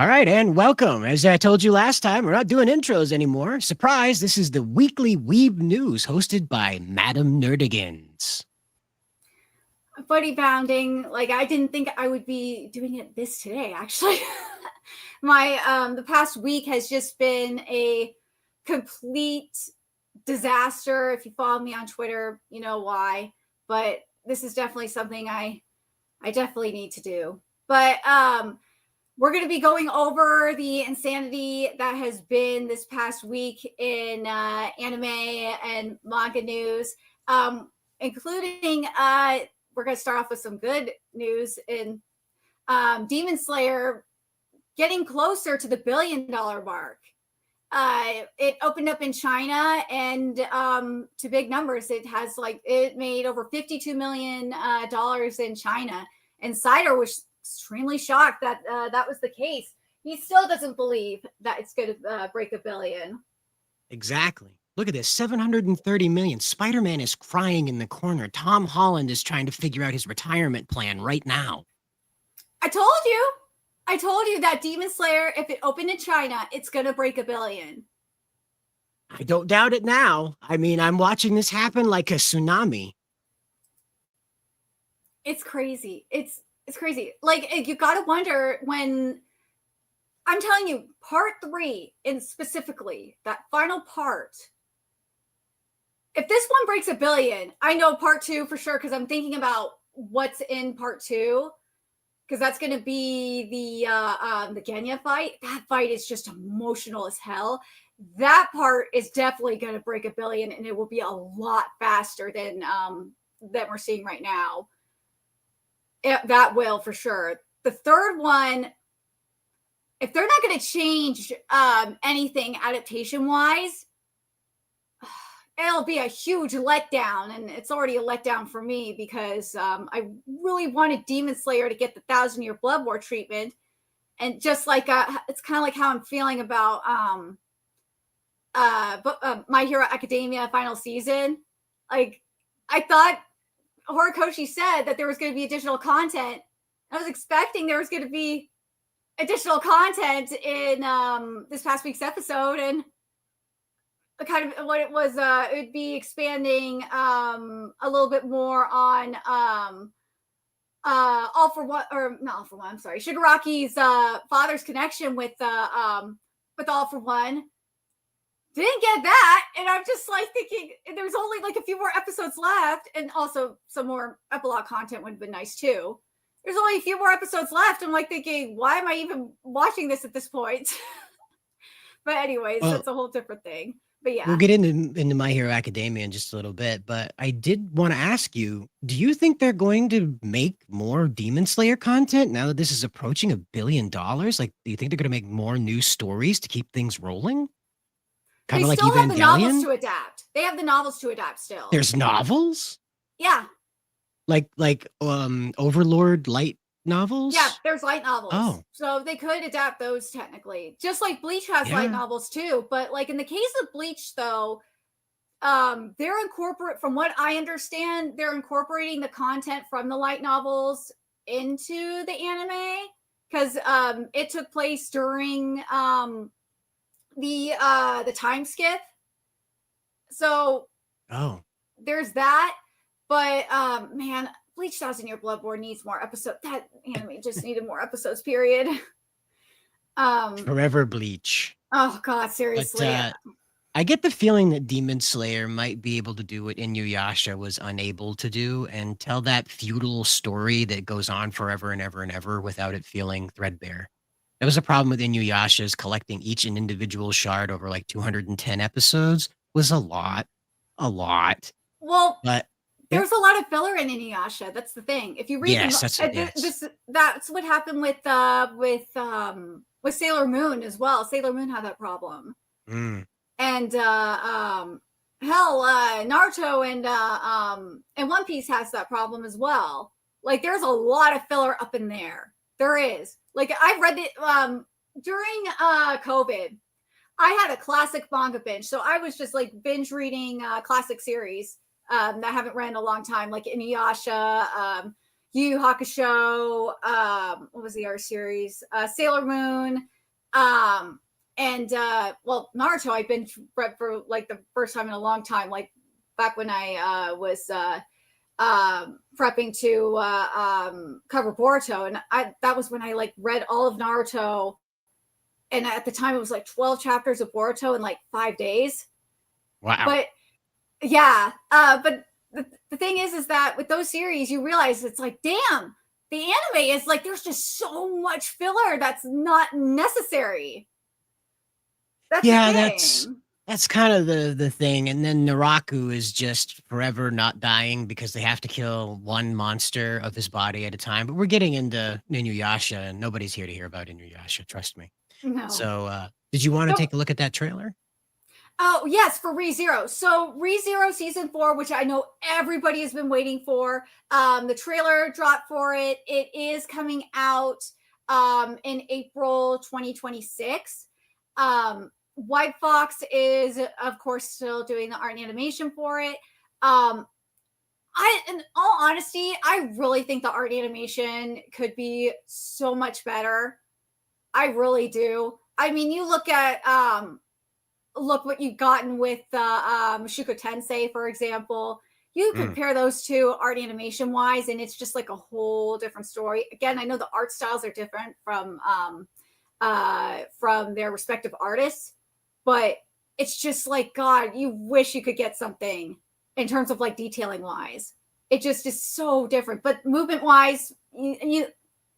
All right, and welcome. As I told you last time, we're not doing intros anymore. Surprise, this is the weekly Weeb News hosted by Madam Nerdigans. Buddy bounding, like I didn't think I would be doing it this today, actually. The past week has just been a complete disaster. If you follow me on Twitter, you know why. But this is definitely something I definitely need to do. But we're going to be going over the insanity that has been this past week in anime and manga news, including we're going to start off with some good news in Demon Slayer getting closer to the $1 billion mark. It opened up in China, and to big numbers, it made over $52 million in China. And Cider was extremely shocked that that was the case. He still doesn't believe that it's going to break $1 billion. Exactly. Look at this, 730 million. Spider-Man is crying in the corner. Tom Holland is trying to figure out his retirement plan right now. I told you that Demon Slayer, if it opened in China, it's going to break $1 billion. I don't doubt it now. I mean, I'm watching this happen like a tsunami. It's crazy. It's crazy. Like, you got to wonder when, I'm telling you, part 3, and specifically that final part, if this one breaks $1 billion, I know part 2 for sure, because I'm thinking about what's in part 2, because that's going to be the Genya fight. That fight is just emotional as hell. That part is definitely going to break $1 billion, and it will be a lot faster than we're seeing right now. That will for sure. The third one, if they're not going to change anything adaptation wise, it'll be a huge letdown, and it's already a letdown for me because I really wanted Demon Slayer to get the 1,000-year Blood War treatment, and just like it's kind of like how I'm feeling about My Hero Academia final season. Like, I thought Horikoshi said that there was going to be additional content. I was expecting there was going to be additional content in this past week's episode, and kind of what it was, it would be expanding a little bit more on All For One, or not All For One, I'm sorry, Shigaraki's father's connection with All For One. Didn't get that, and I'm just like thinking there's only like a few more episodes left, and also some more epilogue content would have been nice too. There's only a few more episodes left. I'm like thinking, why am I even watching this at this point? But anyways, that's a whole different thing. But yeah, we'll get into My Hero Academia in just a little bit, but I did want to ask you, do you think they're going to make more Demon Slayer content now that this is approaching $1 billion? Like, do you think they're going to make more new stories to keep things rolling? Kind of like Evangelion? Have the novels to adapt. They have the novels to adapt still. There's novels? Yeah. Like Overlord light novels? Yeah, there's light novels. Oh. So they could adapt those technically. Just like Bleach has light novels too. But like in the case of Bleach though, they're from what I understand, they're incorporating the content from the light novels into the anime. Because it took place during the time skip. So there's that. But man, Bleach 1,000-Year Blood War needs more episodes. That anime just needed more episodes, period. Forever Bleach. Oh god, seriously. But, I get the feeling that Demon Slayer might be able to do what Inuyasha was unable to do, and tell that feudal story that goes on forever and ever and ever without it feeling threadbare. That was a problem with Inuyasha's collecting each an individual shard over like 210 episodes was a lot. Well, but there's a lot of filler in Inuyasha. That's the thing. If you read that's what happened with Sailor Moon as well. Sailor Moon had that problem. And Naruto and One Piece has that problem as well. Like, there's a lot of filler up in there. There is. Like, I read it during COVID. I had a classic manga binge, so I was just like binge reading classic series that I haven't read in a long time, like Inuyasha, Yu Yu Hakusho, what was the other series? Sailor Moon, um, and well, Naruto. I've been for like the first time in a long time, like back when I was prepping to cover Boruto, and that was when I like read all of Naruto, and at the time it was like 12 chapters of Boruto in like 5 days. Wow. But yeah, but the thing is that with those series, you realize it's like, damn, the anime is like there's just so much filler that's not necessary. That's the Yeah, that's thing. that's kind of the thing. And then Naraku is just forever not dying because they have to kill one monster of his body at a time. But we're getting into Inuyasha, and nobody's here to hear about Inuyasha, trust me. No. So, did you want to So take a look at that trailer? oh, yes, for ReZero. So ReZero season 4, which I know everybody has been waiting for. The trailer dropped for it. It is coming out in April 2026. White Fox is, of course, still doing the art and animation for it. In all honesty, I really think the art animation could be so much better. I really do. I mean, you look what you've gotten with Shuko Tensei, for example. You Mm. compare those two art animation wise, and it's just like a whole different story. Again, I know the art styles are different from their respective artists, but it's just like God, you wish you could get something in terms of like detailing wise. It just is so different, but movement wise, yeah,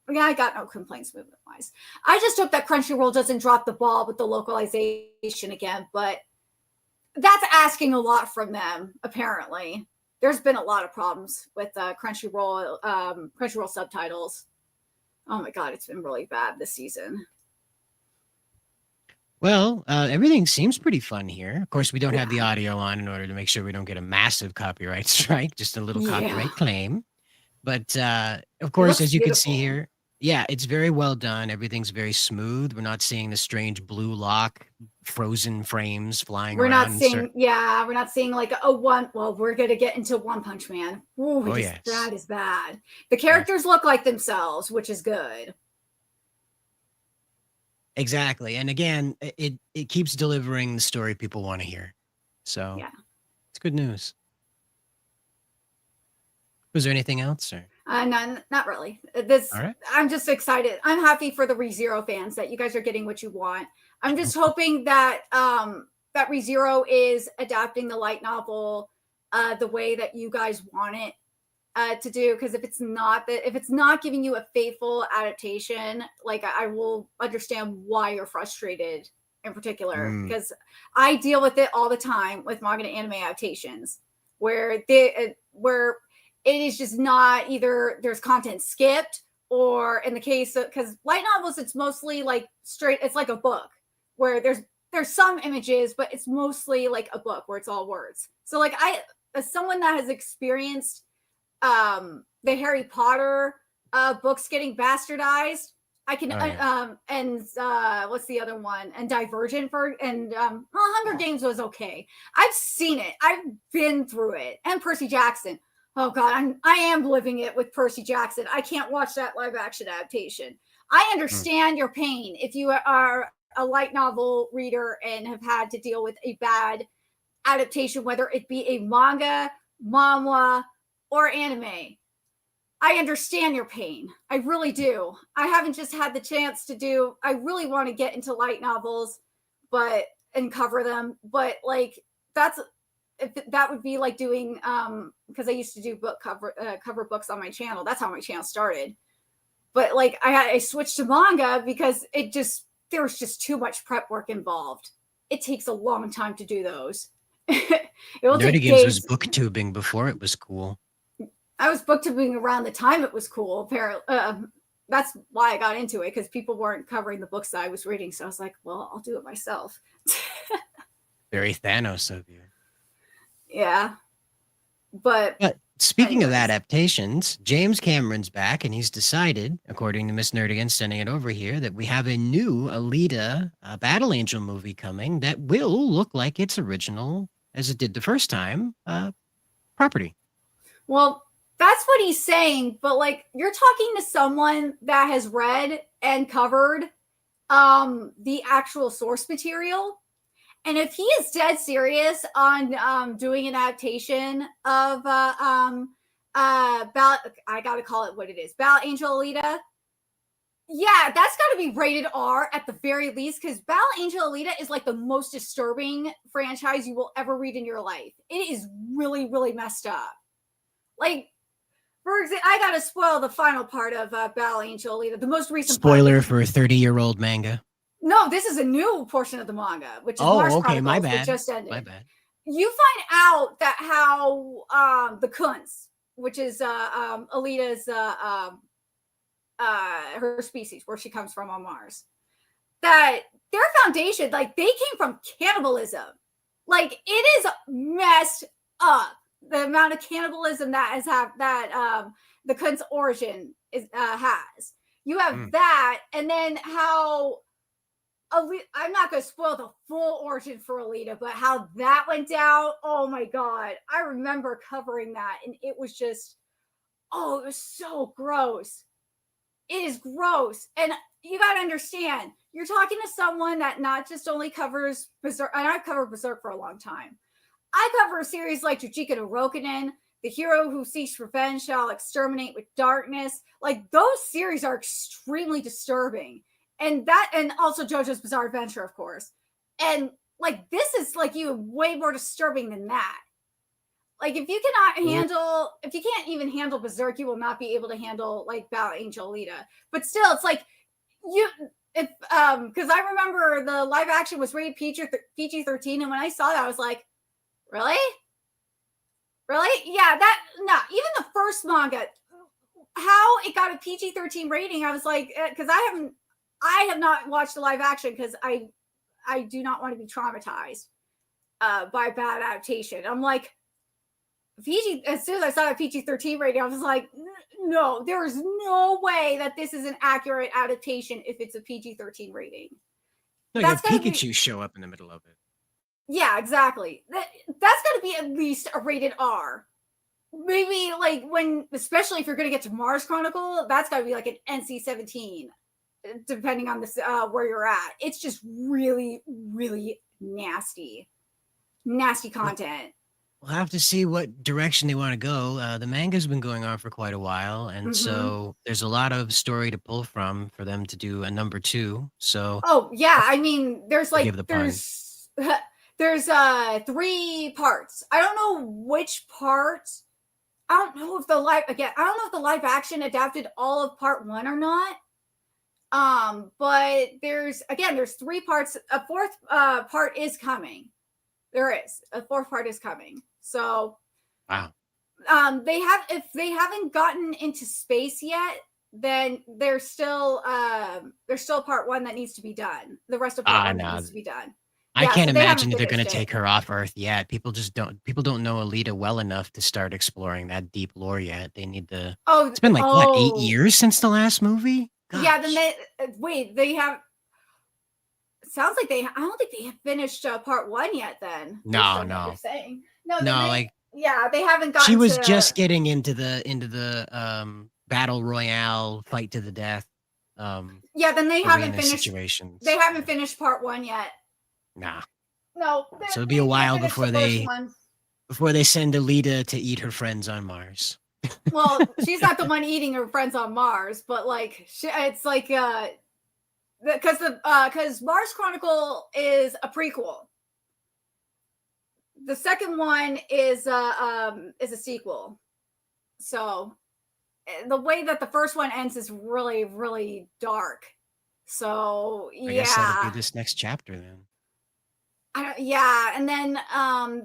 I got no complaints movement wise. I just hope that Crunchyroll doesn't drop the ball with the localization again, but that's asking a lot from them. Apparently, there's been a lot of problems with Crunchyroll subtitles. Oh my god, it's been really bad this season. Well, everything seems pretty fun here. Of course, we don't have Yeah, the audio on in order to make sure we don't get a massive copyright strike, just a little yeah, copyright claim. But, of it course, looks as you can see beautiful. here, yeah, it's very well done. Everything's very smooth. We're not seeing the strange blue lock frozen frames flying around. We're not seeing like a one. Well, we're gonna get into One Punch Man. Ooh, Oh, it is yes. that is bad. The Yes. characters look like themselves, which is good. Exactly. And again, it keeps delivering the story people want to hear. So Yeah. it's good news. Was there anything else? Or Not really. This all right. I'm just excited. I'm happy for the ReZero fans that you guys are getting what you want. I'm just hoping that that ReZero is adapting the light novel the way that you guys want it to do. Because if it's not giving you a faithful adaptation, like I will understand why you're frustrated in particular. Mm, Because I deal with it all the time with manga and anime adaptations, where it is just not either there's content skipped or in the case of because light novels it's mostly like straight it's like a book where there's some images but it's mostly like a book where it's all words so like I as someone that has experienced the Harry Potter books getting bastardized. I can oh yeah. and what's the other one? And Divergent for and well, Hunger Games was okay. I've seen it. I've been through it. And Percy Jackson. Oh God, I am living it with Percy Jackson. I can't watch that live action adaptation. I Mm. understand your pain if you are a light novel reader and have had to deal with a bad adaptation, whether it be a manga, manhwa, or anime. I understand your pain. I really do. I haven't just had the chance to do, I really want to get into light novels, but, and cover them. But like, that's, if that would be like doing, because I used to do cover books on my channel. That's how my channel started. But like, I switched to manga because there was just too much prep work involved. It takes a long time to do those. It will take Nerdigans was days. booktubing before it was cool. I was booktubing around the time it was cool. Apparently, that's why I got into it because people weren't covering the books that I was reading. So I was like, well, I'll do it myself. Very Thanos of you. Yeah, but But speaking of anyways, adaptations, James Cameron's back, and he's decided, according to Miss Nerdigan sending it over here, that we have a new Alita Battle Angel movie coming that will look like its original, as it did the first time, property. well, That's what he's saying, but like you're talking to someone that has read and covered the actual source material. And if he is dead serious on doing an adaptation of I gotta call it what it is, Battle Angel Alita, yeah, that's got to be rated R at the very least, because Battle Angel Alita is like the most disturbing franchise you will ever read in your life. It is really, really messed up. Like, for example, I gotta spoil the final part of Battle Angel Alita, the most recent part. Spoiler for a 30-year-old manga. No, this is a new portion of the manga, which is Mars Oh, okay, my Chronicles, which bad. just My ended. bad. You find out that how the Kunz, which is Alita's her species, where she comes from on Mars, that their foundation, like they came from cannibalism. Like it is messed up the amount of cannibalism that has that the Kunz origin is has. You have that, and then how I'm not going to spoil the full origin for Alita, but how that went down. Oh my God. I remember covering that, and it was just, oh, it was so gross. It is gross. And you got to understand, you're talking to someone that not just only covers Berserk, and I've covered Berserk for a long time. I cover a series like Jujika no Rokunin, The Hero Who Seeks Revenge Shall Exterminate with Darkness. Like, those series are extremely disturbing. And also JoJo's Bizarre Adventure, of course. And like this is like even way more disturbing than that. Like if you can't even handle Berserk, you will not be able to handle like Battle Angel Alita. But still, it's like because I remember the live action was rated PG-13, and when I saw that, I was like, really? Yeah, even the first manga, how it got a PG-13 rating, I was like, because I have not watched the live action because I do not want to be traumatized by bad adaptation. I'm like, PG, as soon as I saw a PG-13 rating, I was like, no, there is no way that this is an accurate adaptation if it's a PG-13 rating. No, you have Pikachu show up in the middle of it. Yeah, exactly. That's got to be at least a rated R. Maybe like especially if you're going to get to Mars Chronicle, that's got to be like an NC-17. Depending on this where you're at. It's just really, really nasty content. We'll have to see what direction they want to go. The manga's been going on for quite a while, and so there's a lot of story to pull from for them to do a number 2. So oh yeah, I mean there's like there's 3 parts. I don't know which part. I don't know if the live action adapted all of part 1 or not. But there's 3 parts. A 4th part is coming. There is a 4th part is coming. So, wow. If they haven't gotten into space yet, then there's still part 1 that needs to be done. The rest of part 1 needs to be done. I can't imagine that they're going to take her off Earth yet. People don't know Alita well enough to start exploring that deep lore yet. They need to. Oh, it's been like what, 8 years since the last movie? Gosh. Yeah, then they have. Sounds like I don't think they have finished part 1 yet. Then no. They're saying they haven't gotten. She was just getting into the battle royale, fight to the death. Yeah, then they haven't finished. They haven't finished part 1 yet. Nah. No. So it'll be a while before they send Alita to eat her friends on Mars. Well, she's not the one eating her friends on Mars, but like it's like because Mars Chronicle is a prequel. The second one is a sequel. So the way that the first one ends is really, really dark. So yeah, I guess that'll be this next chapter then. And then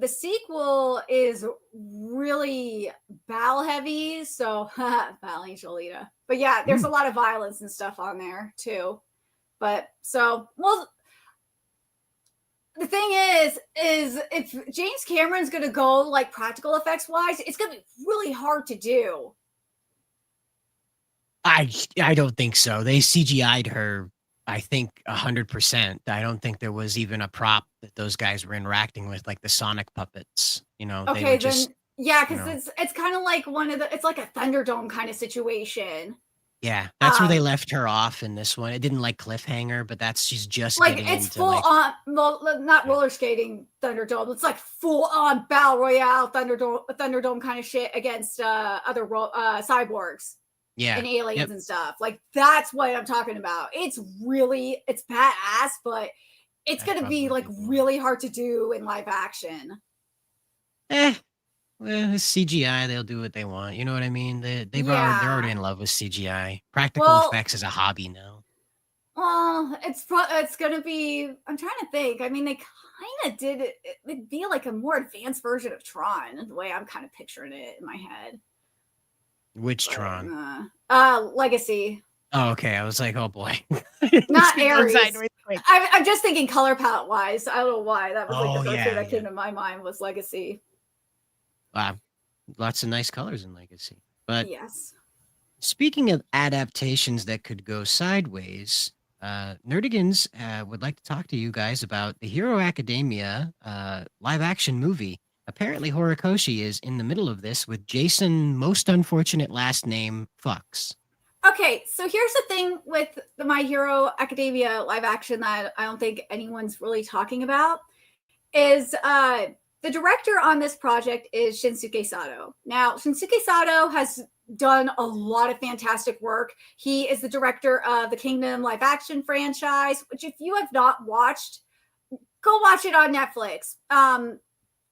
the sequel is really battle heavy, so Battle Angel Alita. But yeah, there's a lot of violence and stuff on there too. But so the thing is if James Cameron's gonna go like practical effects wise, it's gonna be really hard to do. I don't think so. They CGI'd her, I think 100%. I don't think there was even a prop that those guys were interacting with, like the Sonic puppets. You know, okay, Yeah, you because know? it's kind of like it's like a Thunderdome kind of situation. Yeah, that's where they Um, left her off in this one. It didn't like cliffhanger, but that's she's just like getting it's into full like on, not yeah, roller skating Thunderdome. It's like full on battle royale Thunderdome kind of shit against other cyborgs yeah, and aliens yep, and stuff. Like that's what I'm talking about. It's badass, but it's that's gonna be probably a like good one. really hard to do in live action. Eh, well, it's CGI. They'll do what they want. You know what I mean? They're already Yeah. in love with CGI. Practical Well, effects is a hobby now. it's gonna be. I'm trying to think. I mean, they kind of did it. It would be like a more advanced version of Tron, the way I'm kind of picturing it in my head. Which But Tron? Legacy, Oh, okay. I was like, oh boy, not going Ares. sideways quick. I'm just thinking color palette wise. I don't know why. That was like the Oh first thing yeah, that came yeah. to my mind was Legacy. Wow, lots of nice colors in Legacy. But Yes. speaking of adaptations that could go sideways, Nerdigans would like to talk to you guys about the Hero Academia live action movie. Apparently, Horikoshi is in the middle of this with Jason, most unfortunate last name, Fucks. Okay, so here's the thing with the My Hero Academia live action that I don't think anyone's really talking about is the director on this project is Shinsuke Sato. Now, Shinsuke Sato has done a lot of fantastic work. He is the director of the Kingdom live action franchise, which if you have not watched, go watch it on Netflix.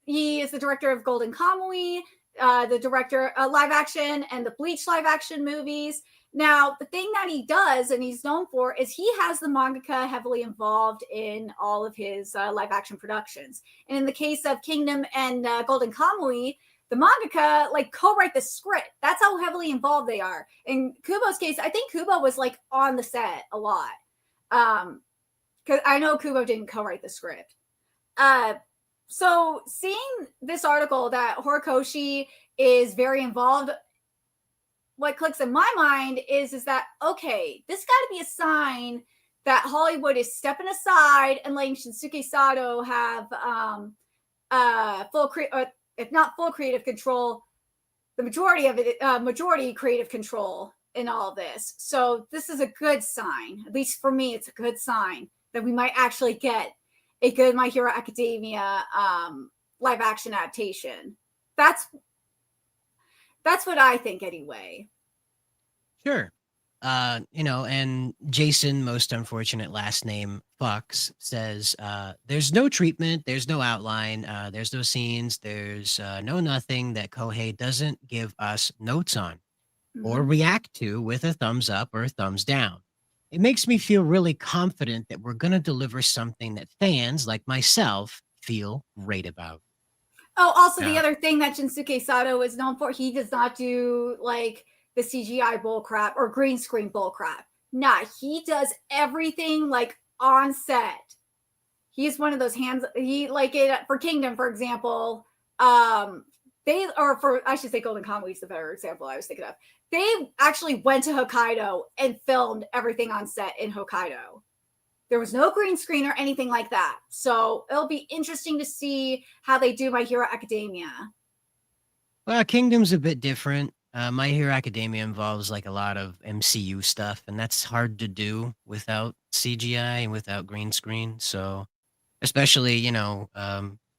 He is the director of Golden Kamuy, the director live action and the Bleach live action movies. Now, the thing that he does and he's known for is he has the mangaka heavily involved in all of his live action productions. And in the case of Kingdom and Golden Kamuy, the mangaka like co-write the script. That's how heavily involved they are. In Kubo's case, I think Kubo was like on the set a lot. Because I know Kubo didn't co-write the script. Uh, so seeing this article that Horikoshi is very involved, what clicks in my mind is that okay, this got to be a sign that Hollywood is stepping aside and letting Shinsuke Sato have or if not full creative control, the majority of it, majority creative control in all this. So this is a good sign, at least for me. It's a good sign that we might actually get a good My Hero Academia live action adaptation. That's what I think anyway. Sure. And Jason, most unfortunate last name, Fox, says, there's no treatment, there's no outline, there's no scenes, there's no nothing that Kohei doesn't give us notes on or Mm-hmm. react to with a thumbs up or a thumbs down. It makes me feel really confident that we're going to deliver something that fans like myself feel great about. Oh, also the Yeah. other thing that Shinsuke Sato is known for, he does not do like the CGI bull crap or green screen bull crap. Nah, he does everything like on set. He's one of those hands. He like it for Kingdom, for example. They or for I should say Golden Kamuy is the better example I was thinking of. They actually went to Hokkaido and filmed everything on set in Hokkaido. There was no green screen or anything like that. So it'll be interesting to see how they do My Hero Academia. Well, Kingdom's a bit different. My Hero Academia involves like a lot of MCU stuff, and that's hard to do without CGI and without green screen. So, especially,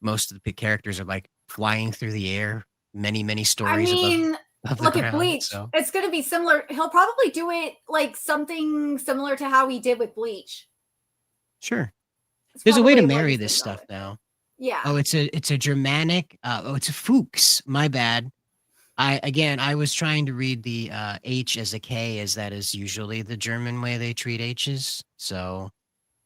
most of the characters are like flying through the air, many, many I stories above mean, of the look at ground. Bleach. So, It's going to be similar. He'll probably do it like something similar to how he did with Bleach. sure. It's There's a way to probably what marry he's this going to go stuff with. now. Yeah. Oh, it's a Germanic. It's a Fuchs. My bad. I was trying to read the H as a K, as that is usually the German way they treat H's. So,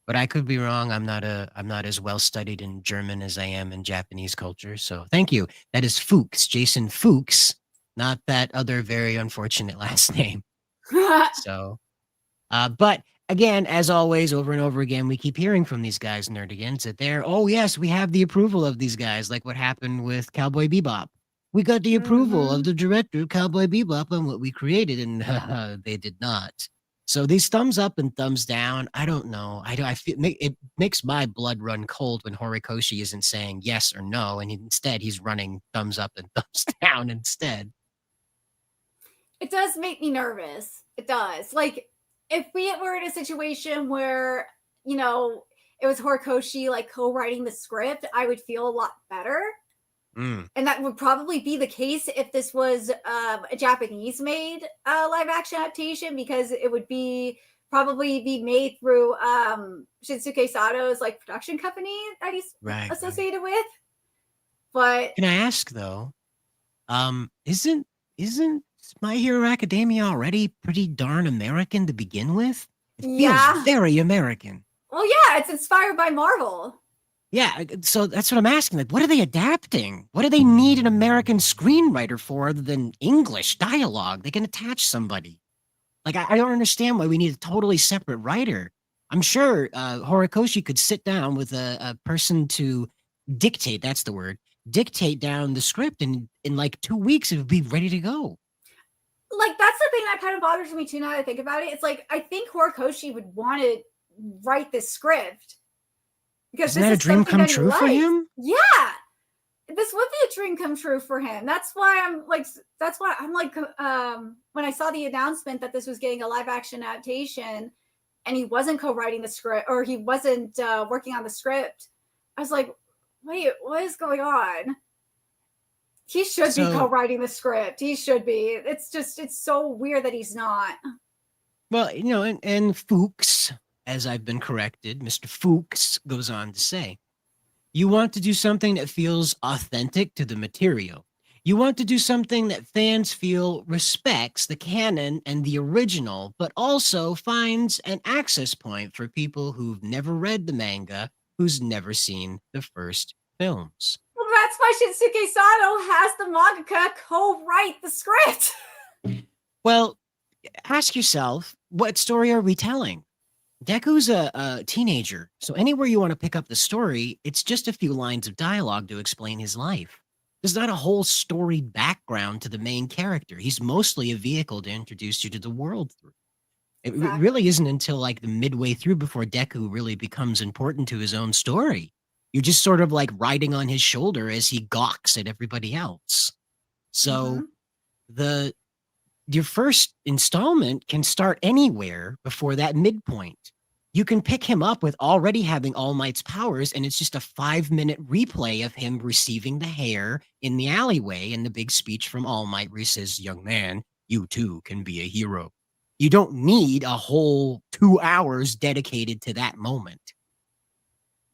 but I could be wrong. I'm not as well studied in German as I am in Japanese culture. So, thank you. That is Fuchs, Jason Fuchs, not that other very unfortunate last name. So, but again, as always, over and over again, we keep hearing from these guys, Nerdigans, that they're, oh, yes, we have the approval of these guys, like what happened with Cowboy Bebop. We got the approval of Mm-hmm. the director of Cowboy Bebop on what we created, and they did not. So these thumbs up and thumbs down, I don't know. I feel it makes my blood run cold when Horikoshi isn't saying yes or no, and instead he's running thumbs up and thumbs down instead. It does make me nervous. It does. Like if we were in a situation where, you know, it was Horikoshi like co-writing the script, I would feel a lot better. Mm. And that would probably be the case if this was a Japanese made live action adaptation, because it would be probably be made through Shinsuke Sato's like production company that he's Right. associated with. But Can I ask though, isn't My Hero Academia already pretty darn American to begin with? It feels yeah. very American. Well, yeah, it's inspired by Marvel. Yeah, so that's what I'm asking. Like, what are they adapting? What do they need an American screenwriter for other than English dialogue? They can attach somebody. Like, I don't understand why we need a totally separate writer. I'm sure Horikoshi could sit down with a person to dictate, that's the word, dictate down the script, and in like 2 weeks, it would be ready to go. Like, that's the thing that kind of bothers me too now that I think about it. It's like, I think Horikoshi would want to write this script. Because Isn't that a dream come true for him? Yeah. This would be a dream come true for him. That's why I'm like, when I saw the announcement that this was getting a live action adaptation and he wasn't co-writing the script, or he wasn't working on the script, I was like, wait, what is going on? He should be co-writing the script. He should be. It's so weird that he's not. Well, and Fuchs, as I've been corrected, Mr. Fuchs goes on to say, you want to do something that feels authentic to the material. You want to do something that fans feel respects the canon and the original, but also finds an access point for people who've never read the manga, who's never seen the first films. Well, that's why Shinsuke Sato has the mangaka co-write the script. Well, ask yourself, what story are we telling? Deku's a teenager, so anywhere you want to pick up the story, it's just a few lines of dialogue to explain his life. There's not a whole story background to the main character. He's mostly a vehicle to introduce you to the world through. It really isn't until like the midway through before Deku really becomes important to his own story. You're just sort of like riding on his shoulder as he gawks at everybody else. So your first installment can start anywhere before that midpoint. You can pick him up with already having All Might's powers, and it's just a 5-minute replay of him receiving the hair in the alleyway and the big speech from All Might where he says, young man, you too can be a hero. You don't need a whole 2 hours dedicated to that moment.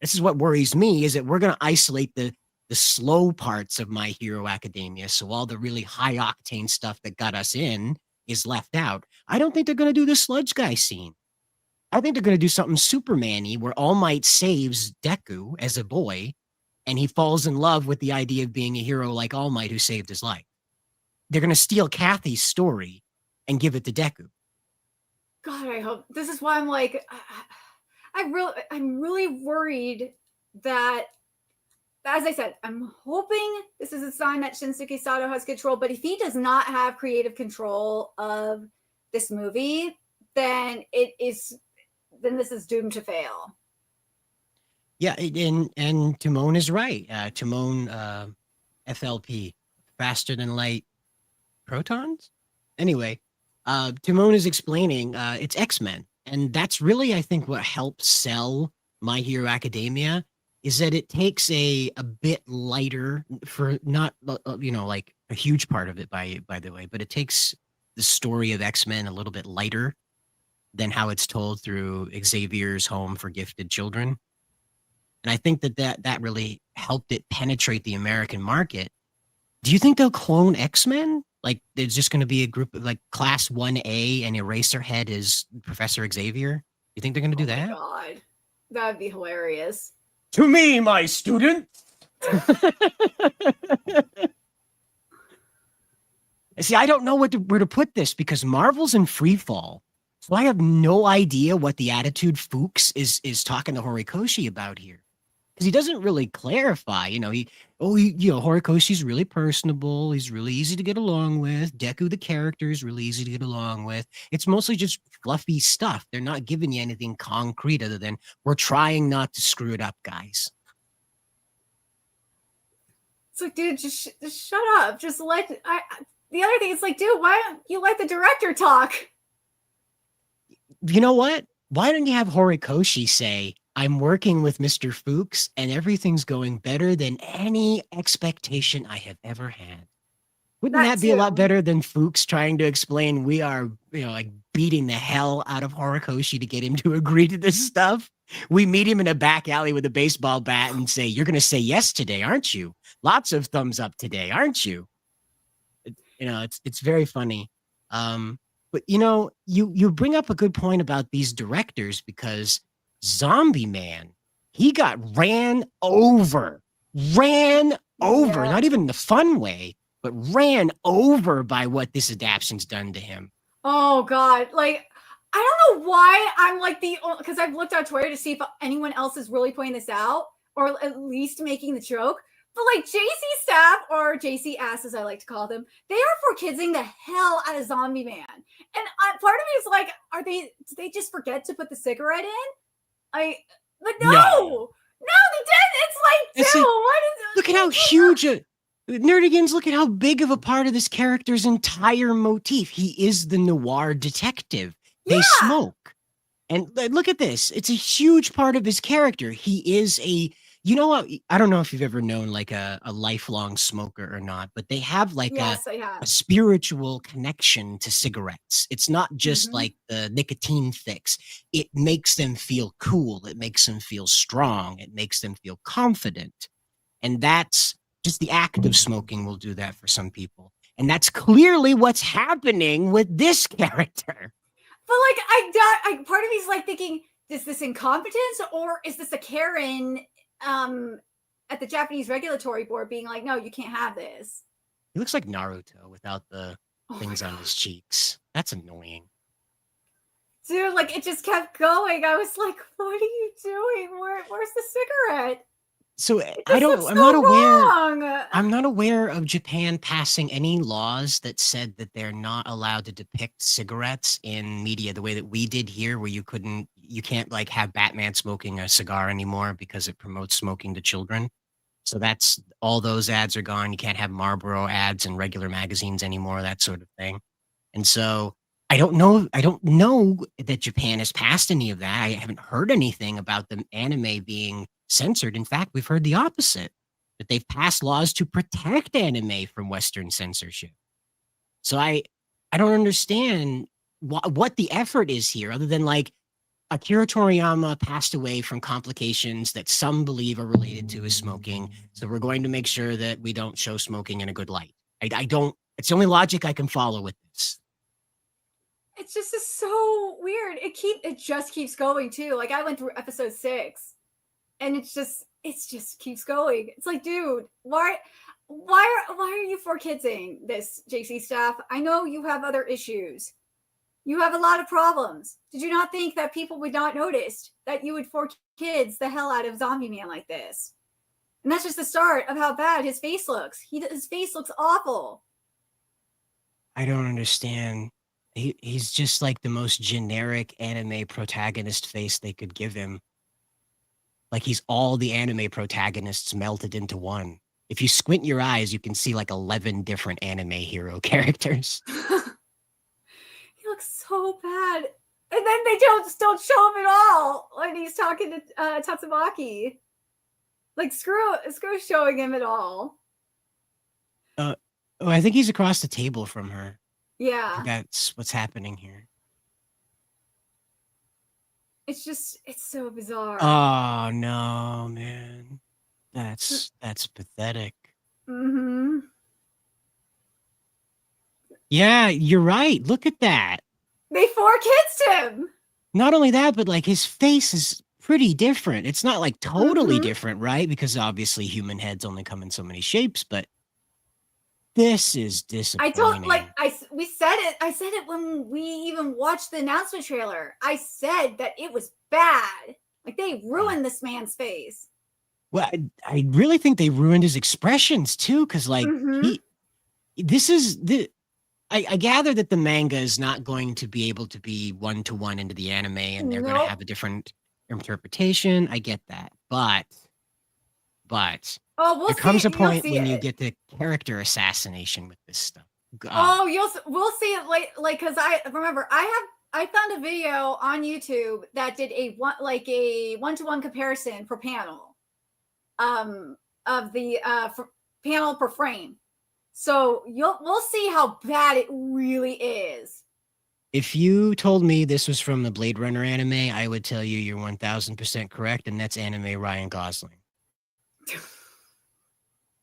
This is what worries me, is that we're going to isolate the slow parts of My Hero Academia, so all the really high-octane stuff that got us in is left out. I don't think they're going to do the sludge guy scene. I think they're going to do something Superman-y where All Might saves Deku as a boy, and he falls in love with the idea of being a hero like All Might who saved his life. They're going to steal Kathy's story and give it to Deku. God, I hope. This is why I'm like, I'm really worried that, as I said, I'm hoping this is a sign that Shinsuke Sato has control, but if he does not have creative control of this movie, then this is doomed to fail. Yeah, and Timon is right. Timon FLP, faster than light protons? Anyway, Timon is explaining it's X-Men. And that's really, I think, what helps sell My Hero Academia, is that it takes a bit lighter, for not, like a huge part of it, by the way, but it takes the story of X-Men a little bit lighter than how it's told through Xavier's Home for Gifted Children. And I think that really helped it penetrate the American market. Do you think they'll clone X-Men? Like, there's just going to be a group of like Class 1A and Eraserhead is Professor Xavier? You think they're going to do that? Oh my God. That'd be hilarious. To me, my student. See, I don't know where to put this, because Marvel's in free fall. So I have no idea what the attitude Fuchs is talking to Horikoshi about here. because he doesn't really clarify. Horikoshi's really personable. He's really easy to get along with. Deku, the character, is really easy to get along with. It's mostly just fluffy stuff. They're not giving you anything concrete other than we're trying not to screw it up, guys. It's like, dude, just shut up. Just let the other thing is like, dude, why don't you let the director talk? You know what? Why don't you have Horikoshi say, I'm working with Mr. Fuchs and everything's going better than any expectation I have ever had. Wouldn't that be a lot better than Fuchs trying to explain we are, like beating the hell out of Horikoshi to get him to agree to this stuff? We meet him in a back alley with a baseball bat and say, you're going to say yes today, aren't you? Lots of thumbs up today, aren't you? It's very funny. But you bring up a good point about these directors because Zombie Man, he got ran over, not even in the fun way, but ran over by what this adaptation's done to him. Oh God. Like, I don't know why I'm like because I've looked on Twitter to see if anyone else is really pointing this out or at least making the joke. But like JC Staff or JC Ass, as I like to call them, they are forkidsing the hell out of Zombie Man. And part of me is like, did they just forget to put the cigarette in? But no, they didn't. It's like, dude, what is it? Look at how huge Nerdigans, look at how big of a part of this character's entire motif. He is the noir detective. They smoke. And look at this. It's a huge part of his character. He is you know what? I don't know if you've ever known like a lifelong smoker or not, but they have like a spiritual connection to cigarettes. It's not just like the nicotine fix. It makes them feel cool. It makes them feel strong. It makes them feel confident. And that's just the act of smoking will do that for some people. And that's clearly what's happening with this character. But like, part of me is like thinking, is this incompetence or is this a Karen at the Japanese regulatory board being like, no, you can't have this? He looks like Naruto without the things on his cheeks. That's annoying. Dude, like it just kept going. I was like, what are you doing? Where's the cigarette? So I'm not aware of Japan passing any laws that said that they're not allowed to depict cigarettes in media the way that we did here, where you can't like have Batman smoking a cigar anymore because it promotes smoking to children. So that's all those ads are gone. You can't have Marlboro ads in regular magazines anymore, that sort of thing. And so I don't know that Japan has passed any of that. I haven't heard anything about the anime being censored. In fact, we've heard the opposite, that they've passed laws to protect anime from Western censorship. So I don't understand what the effort is here, other than like Akira Toriyama passed away from complications that some believe are related to his smoking. So we're going to make sure that we don't show smoking in a good light. It's the only logic I can follow with this. It's just so weird. It just keeps going too. Like I went through episode 6 and it just keeps going. It's like, dude, why are you forkidsing this, JC Staff? I know you have other issues. You have a lot of problems. Did you not think that people would not notice that you would forkids the hell out of Zombie Man like this? And that's just the start of how bad his face looks. His face looks awful. I don't understand. He's just like the most generic anime protagonist face they could give him. Like he's all the anime protagonists melted into one. If you squint your eyes, you can see like 11 different anime hero characters. He looks so bad. And then they don't show him at all when he's talking to Tatsumaki. Like screw showing him at all. I think he's across the table from her. Yeah. That's what's happening here. It's so bizarre. Oh no, man. That's pathetic. Mm-hmm. Yeah, you're right. Look at that. They forkidsed him. Not only that, but like his face is pretty different. It's not like totally different, right? Because obviously human heads only come in so many shapes, but this is disappointing. We said it. I said it when we even watched the announcement trailer. I said that it was bad. Like they ruined this man's face. Well, I really think they ruined his expressions too, because like Mm-hmm. this is the. I gather that the manga is not going to be able to be one to one into the anime, and they're going to have Nope. a different interpretation. I get that, but Oh, there comes a you'll point see when you it. get the character assassination with this stuff. Oh, we'll see it because I remember I found a video on YouTube that did a one-to-one comparison per panel um of the panel per frame. So we'll see how bad it really is. If you told me this was from the Blade Runner anime, I would tell you you're 1000% correct, and that's anime Ryan Gosling.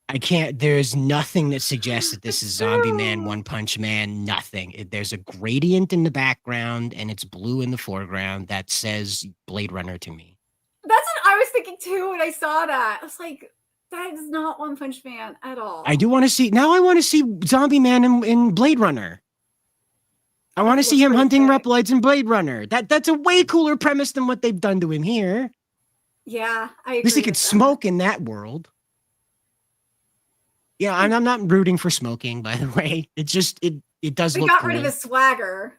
I can't. There's nothing that suggests that this is It's Zombie Man, true. One Punch Man. Nothing. There's a gradient in the background and it's blue in the foreground that says Blade Runner to me. That's what I was thinking too when I saw that. I was like, that is not One Punch Man at I all. do want to see. Now I want to see Zombie Man in Blade Runner. I want That to see looks him really hunting sick. Replites in Blade Runner. That's a way cooler premise than what they've done to him here. Yeah, I At least he agree could with that. smoke in that world. Yeah, I'm not rooting for smoking, by the way. It just it does They look got rid of cool. his swagger.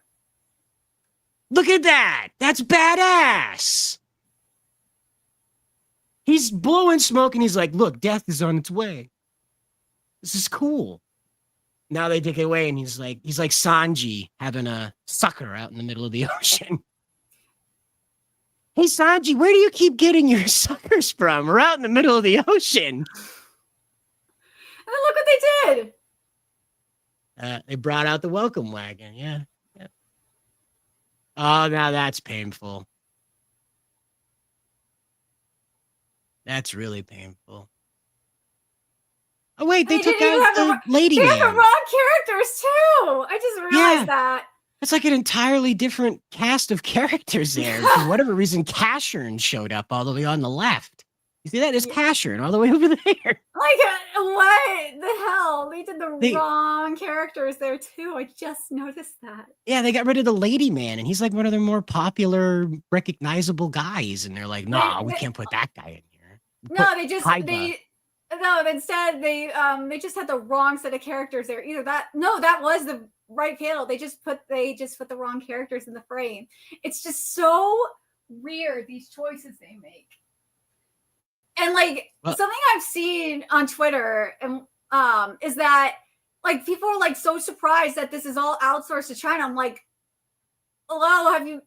Look at that. That's badass. He's blowing smoke and he's like, look, death is on its way. This is cool. Now they take it away and he's like Sanji having a sucker out in the middle of the ocean. Hey Sanji, where do you keep getting your suckers from? We're out in the middle of the ocean. And then look what they did. They brought out the welcome wagon. Yeah. Yeah. Oh, now that's painful. That's really painful. Oh wait, And they they took didn't even out have the lady they had the man. wrong characters too. I just realized Yeah, that. it's like an entirely different cast of characters there. For whatever reason, Cashern showed up all the way on the left. You see that? It's Yeah. Cashern all the way over there. Like what the hell? They did the They wrong characters there too. I just noticed that. Yeah, they got rid of the lady man, and he's like one of their more popular, recognizable guys. And they're like, nah, we They can't put that guy in here. Put no, they just Kaiba. they no, instead they just had the wrong set of characters there. Either that no, that was the right panel. They just put the wrong characters in the frame. It's just so weird these choices they make. And like Well, something I've seen on Twitter and is that like people are like so surprised that this is all outsourced to China. I'm like, hello,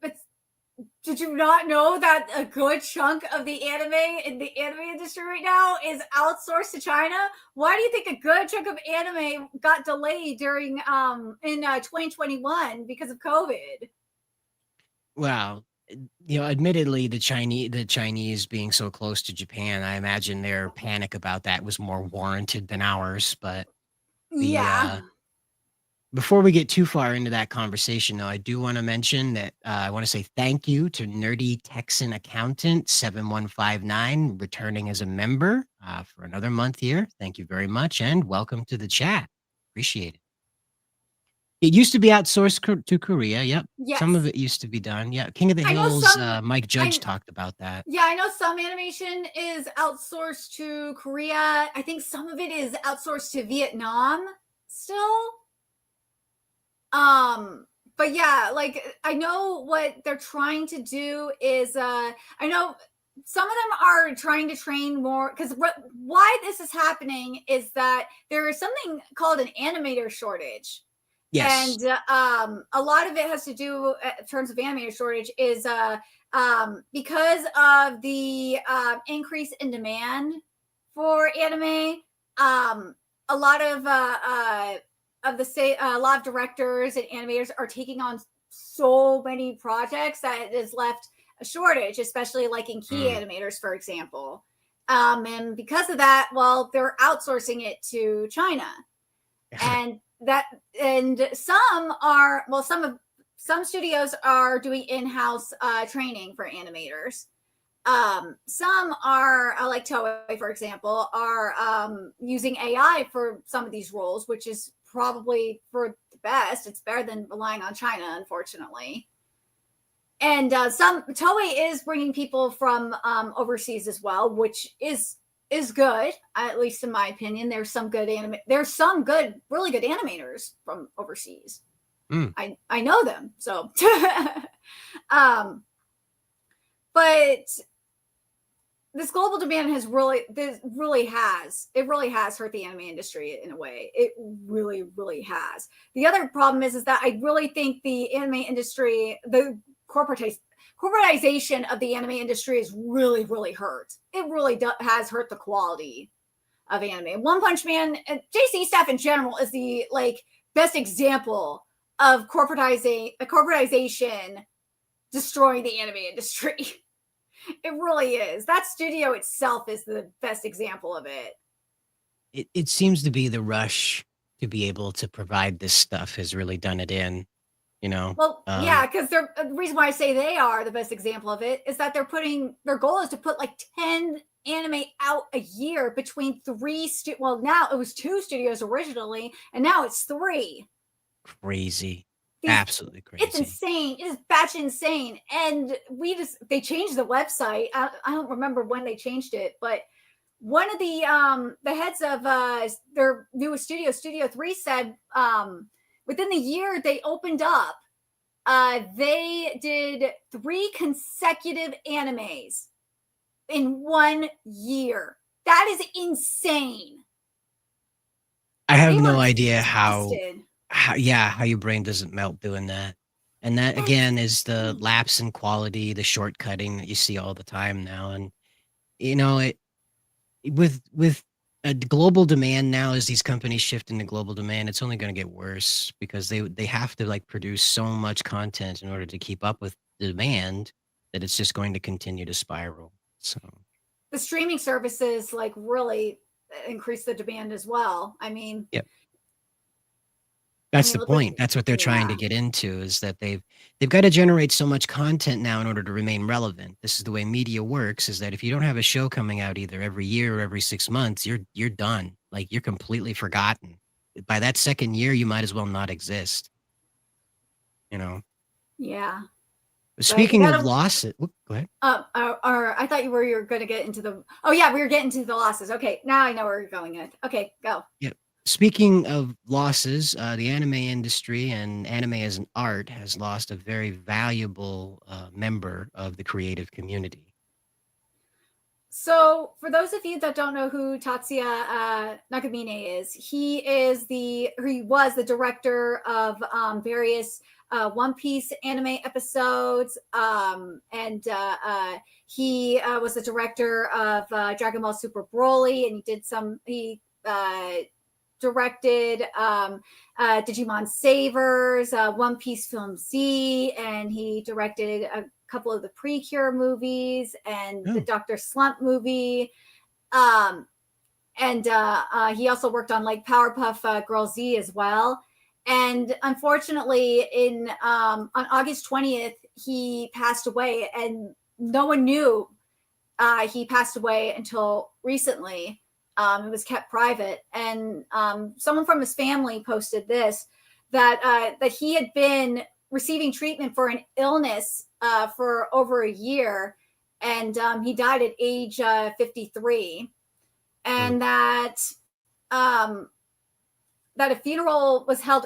did you not know that a good chunk of the anime in the anime industry right now is outsourced to China? Why do you think a good chunk of anime got delayed during in 2021 because of COVID? well, admittedly, the Chinese being so close to Japan, I imagine their panic about that was more warranted than ours. But the Yeah. before we get too far into that conversation, though, I do want to mention that I want to say thank you to Nerdy Texan Accountant 7159 returning as a member for another month here. Thank you very much, and welcome to the chat. Appreciate it. It used to be outsourced to Korea. Yep, some of Yes. it used to be done. Yeah, King of the I know Hills. some. Mike Judge I talked about that. Yeah, I know some animation is outsourced to Korea. I think some of it is outsourced to Vietnam still. Um, but yeah, like I know what they're trying to do is I know some of them are trying to train more because why this is happening is that there is something called an animator shortage. Yes. And a lot of it has to do in terms of animator shortage is because of the increase in demand for anime. A lot of the say a lot of directors and animators are taking on so many projects that it has left a shortage, especially like in key Mm. animators, for example. And because of that, well, they're outsourcing it to China, and some studios are doing in-house training for animators. Some are like Toei, for example, are using AI for some of these roles, which is probably for the best. It's better than relying on China, unfortunately. And some Toei is bringing people from overseas as well, which is is good, at least in my opinion. There's some good really good animators from overseas. Mm. I know them, so but this global demand has really has hurt the anime industry in a way. It really has. The other problem is that I really think the anime industry, the corporatization of the anime industry is really hurt. It really has hurt the quality of anime. One Punch Man, JC staff in general is the best example of corporatization destroying the anime industry. It really is. That studio itself is the best example of it. It seems to be the rush to be able to provide this stuff has really done it in, you know? Well, yeah, because the reason why I say they are the best example of it is that their goal is to put like 10 anime out a year between now it was 2 studios originally, and now it's 3. Crazy. These Absolutely It's crazy. insane. It is batch insane. And they changed the website. I don't remember when they changed it, but one of the heads of their newest studio, Studio 3, said within the year they opened up, they did 3 consecutive animes in 1 year. That is insane. I have They were no idea exhausted. how your brain doesn't melt doing that. And that That's again is the insane. lapse in quality, the shortcutting that you see all the time now. And you know, it with a global demand now, as these companies shift into global demand, it's only going to get worse because they have to like produce so much content in order to keep up with the demand that it's just going to continue to spiral. So, The streaming services really increase the demand as well. yeah. That's the Look what point. That's what they're trying yeah. to get into is that they've got to generate so much content now in order to remain relevant. This is the way media works, is that if you don't have a show coming out either every year or every 6 months, you're done. Like you're completely forgotten. By that second year, you might as well not exist, you know. Yeah. But you Speaking of gotta losses, whoop, go ahead. or I thought you were going to get into the. Oh yeah, we were getting to the losses. Okay, now I know where you're going with. Okay, go. Yeah. Speaking of losses, the anime industry and anime as an art has lost a very valuable member of the creative community. So, for those of you that don't know who Tatsuya Nakamine is, he was the director of various One Piece anime episodes, and he was the director of Dragon Ball Super Broly, and he directed Digimon Savers, One Piece Film Z, and he directed a couple of the Precure movies and the Oh, Dr. Slump movie. Um, and he also worked on Powerpuff Girl Z as well. And unfortunately, on August 20th, he passed away, and no one knew he passed away until recently. It was kept private, and someone from his family posted this that he had been receiving treatment for an illness for over a year, and he died at age 53, mm. and um, that a funeral was held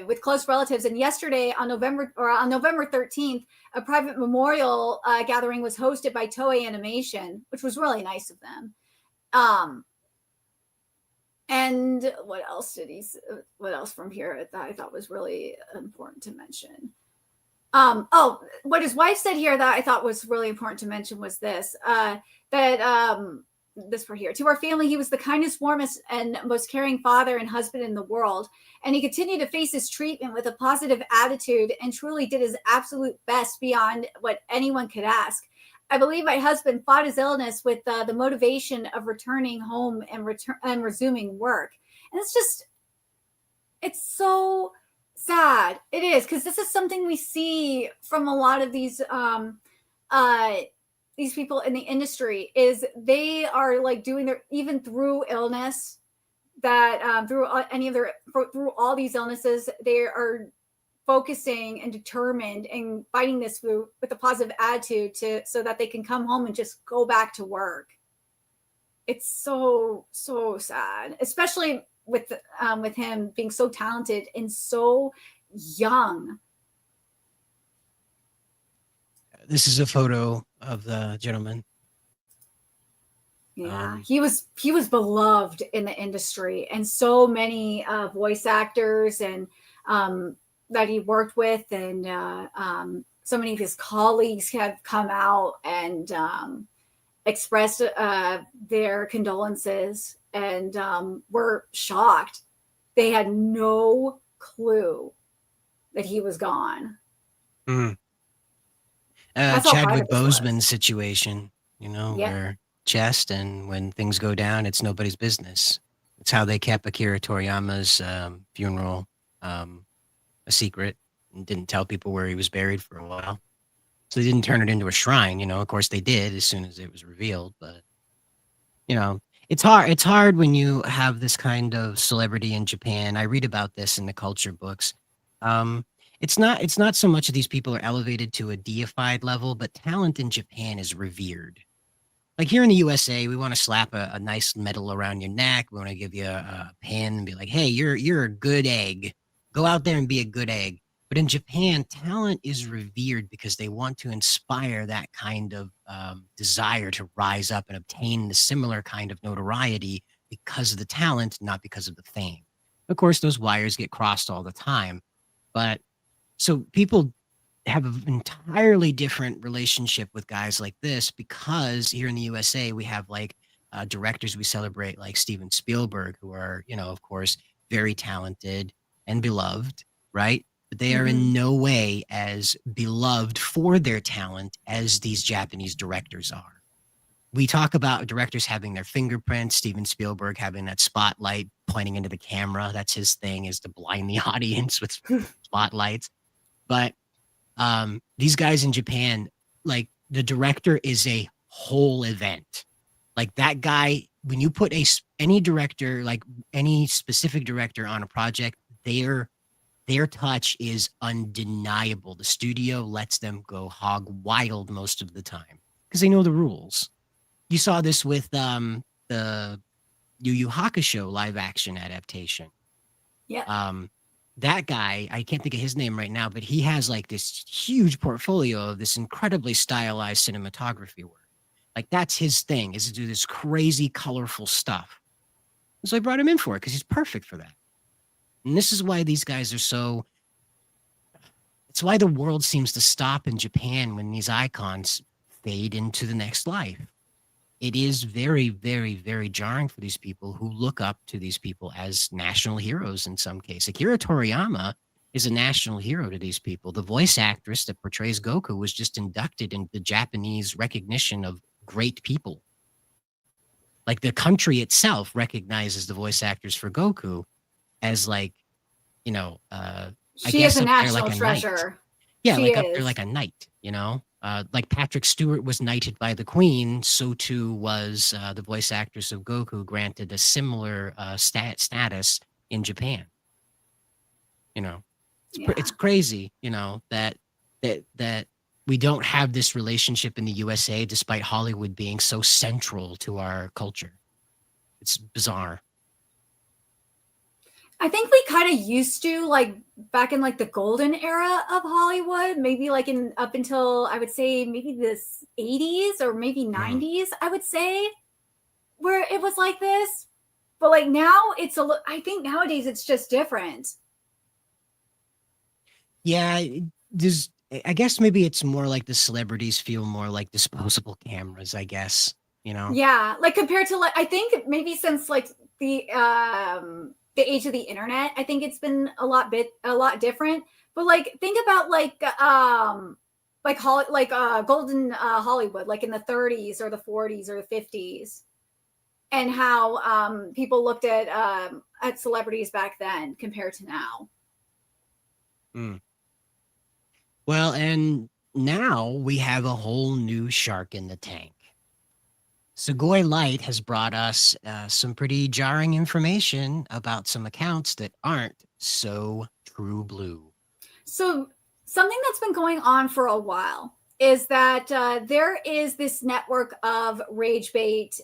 with close relatives. And yesterday, on November 13th, a private memorial gathering was hosted by Toei Animation, which was really nice of them. And what else what else from here that I thought was really important to mention? What his wife said here that I thought was really important to mention was this, this for here. To our family, he was the kindest, warmest, and most caring father and husband in the world. And he continued to face his treatment with a positive attitude and truly did his absolute best beyond what anyone could ask. I believe my husband fought his illness with the motivation of returning home and resuming work. And it's so sad. It is, because this is something we see from a lot of these people in the industry, is they are doing even through illness, that through all these illnesses, they are focusing and determined and fighting this with a positive attitude so that they can come home and just go back to work. It's so so sad, especially with him being so talented and so young. This is a photo of the gentleman. Yeah, he was beloved in the industry, and so many voice actors and that he worked with, and so many of his colleagues have come out and expressed their condolences, and were shocked. They had no clue that he was gone. Mm. That's how Chadwick private this was. Boseman's situation, Yep. where chest, and when things go down, it's nobody's business. It's how they kept Akira Toriyama's funeral a secret and didn't tell people where he was buried for a while. So they didn't turn it into a shrine, Of course they did as soon as it was revealed, but you know, it's hard. It's hard when you have this kind of celebrity in Japan. I read about this in the culture books. Um, it's not so much that these people are elevated to a deified level, but talent in Japan is revered. Like here in the USA, we want to slap a nice medal around your neck. We want to give you a pin and be like, "Hey, you're a good egg. Go out there and be a good egg." But in Japan, talent is revered because they want to inspire that kind of desire to rise up and obtain the similar kind of notoriety because of the talent, not because of the fame. Of course, those wires get crossed all the time, but so people have an entirely different relationship with guys like this because here in the USA we have like directors we celebrate like Steven Spielberg, who are of course very talented and beloved, right? But they are Mm-hmm. in no way as beloved for their talent as these Japanese directors are. We talk about directors having their fingerprints, Steven Spielberg having that spotlight pointing into the camera. That's his thing, is to blind the audience with spotlights. But these guys in Japan, like the director is a whole event. Like that guy, when you put any director, like any specific director on a project, their touch is undeniable. The studio lets them go hog wild most of the time because they know the rules. You saw this with the Yu Yu Hakusho live action adaptation. Yep. That guy, I can't think of his name right now, but he has like this huge portfolio of this incredibly stylized cinematography work. Like that's his thing, is to do this crazy, colorful stuff. So I brought him in for it because he's perfect for that. And this is why these guys are so. It's why the world seems to stop in Japan when these icons fade into the next life. It is very, very, very jarring for these people who look up to these people as national heroes in some case. Akira Toriyama is a national hero to these people. The voice actress that portrays Goku was just inducted into the Japanese recognition of great people. Like the country itself recognizes the voice actors for Goku as like, I She is guess a up there like national a knight. treasure. Yeah, She like up there is. like a knight. Like Patrick Stewart was knighted by the Queen, so too was the voice actress of Goku granted a similar status in Japan. It's Yeah. crazy, that we don't have this relationship in the USA, despite Hollywood being so central to our culture. It's bizarre. I think we kind of used to, like, back in like the golden era of Hollywood, maybe like in up until I would say maybe this 80s or maybe Mm. 90s, I would say, where it was like this. But like now I think nowadays it's just different. Yeah, there's. I guess maybe it's more like the celebrities feel more like disposable cameras. I guess you know. Yeah, like compared to like I think maybe since like the age of the internet, I think it's been a lot different. But like think about golden Hollywood, like in the 30s or the 40s or the 50s, and how people looked at celebrities back then compared to now. Mm. Well, and now we have a whole new shark in the tank. Sugoi Light has brought us some pretty jarring information about some accounts that aren't so true blue. So something that's been going on for a while is that there is this network of rage bait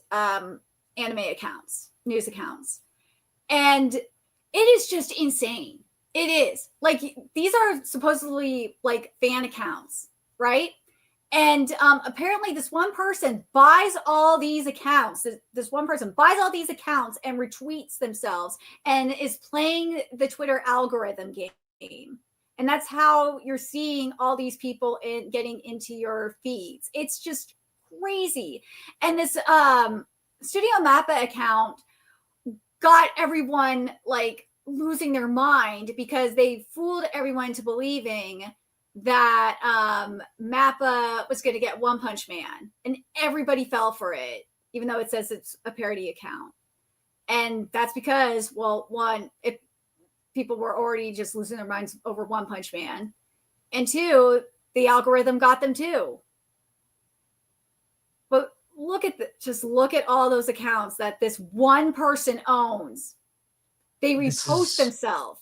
anime accounts, news accounts. And it is just insane. It is. Like, these are supposedly like fan accounts, right? And apparently this one person buys all these accounts. This one person buys all these accounts and retweets themselves and is playing the Twitter algorithm game. And that's how you're seeing all these people getting into your feeds. It's just crazy. And this Studio Mappa account got everyone like losing their mind because they fooled everyone into believing that Mappa was going to get One Punch Man, and everybody fell for it, even though it says it's a parody account. And that's because, well, one, if people were already just losing their minds over One Punch Man, and two, the algorithm got them too. But just look at all those accounts that this one person owns. They repost themselves.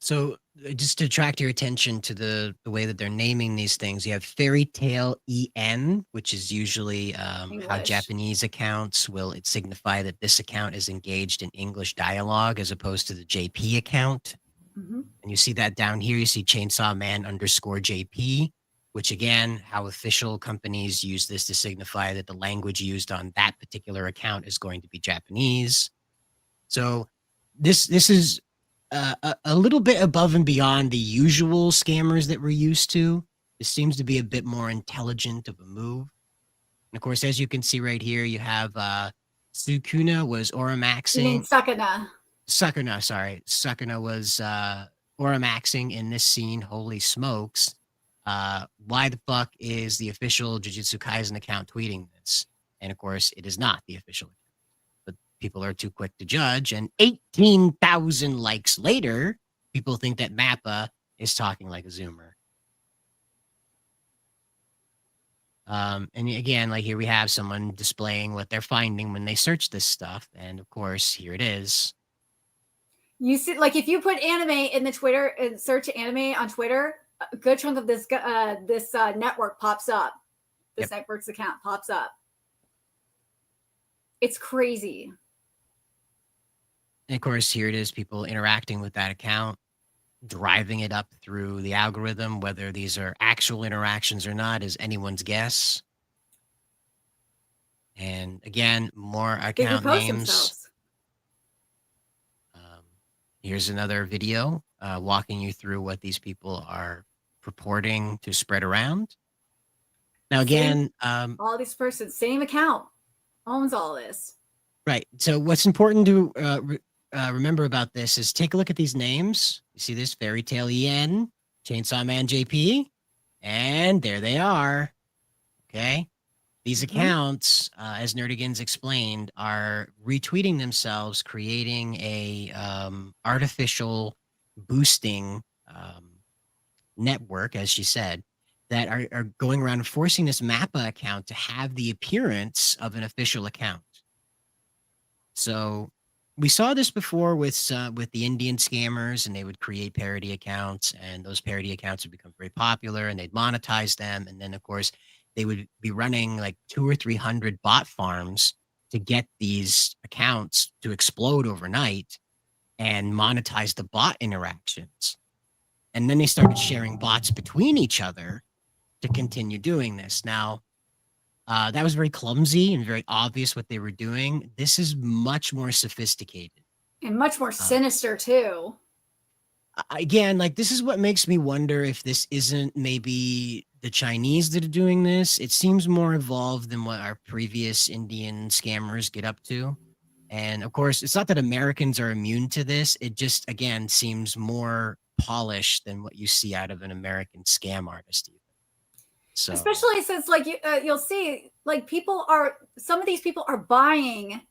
So just to attract your attention to the way that they're naming these things, you have Fairy Tale EN, which is usually how Japanese accounts will signify that this account is engaged in English dialogue as opposed to the JP account. Mm-hmm. And you see that down here, you see Chainsaw Man _JP, which again, how official companies use this to signify that the language used on that particular account is going to be Japanese. So this is a little bit above and beyond the usual scammers that we're used to. This seems to be a bit more intelligent of a move. And of course, as you can see right here, you have Sukuna was Oramaxing. You mean Sakuna? Sakuna, sorry. Sakuna was Oramaxing in this scene. Holy smokes. Why the fuck is the official Jujutsu Kaisen account tweeting this? And of course, it is not the official account. But people are too quick to judge. And 18,000 likes later, people think that Mappa is talking like a Zoomer. And again, like here we have someone displaying what they're finding when they search this stuff. And of course, here it is. You see, like if you put anime in the Twitter and search anime on Twitter, a good chunk of this network pops up. This network's account pops up. It's crazy. And of course, here it is, people interacting with that account, driving it up through the algorithm. Whether these are actual interactions or not is anyone's guess. And again, more account names. Here's another video walking you through what these people are purporting to spread around. Now, again, all these persons, same account, owns all this. Right. So what's important to remember about this is take a look at these names. You see this Fairy Tale EN, Chainsaw Man JP, and there they are. Okay. These accounts, as Nerdigans explained, are retweeting themselves, creating a artificial boosting network, as she said, that are going around forcing this Mappa account to have the appearance of an official account. So we saw this before with the Indian scammers, and they would create parody accounts, and those parody accounts would become very popular, and they'd monetize them, and then of course they would be running like 200 or 300 bot farms to get these accounts to explode overnight and monetize the bot interactions. And then they started sharing bots between each other to continue doing this. Now, that was very clumsy and very obvious what they were doing. This is much more sophisticated. And much more sinister, too. Again, like this is what makes me wonder if this isn't maybe the Chinese that are doing this. It seems more evolved than what our previous Indian scammers get up to. And of course, it's not that Americans are immune to this. It just, again, seems more polished than what you see out of an American scam artist. Even. So, especially since like you'll see like some of these people are buying,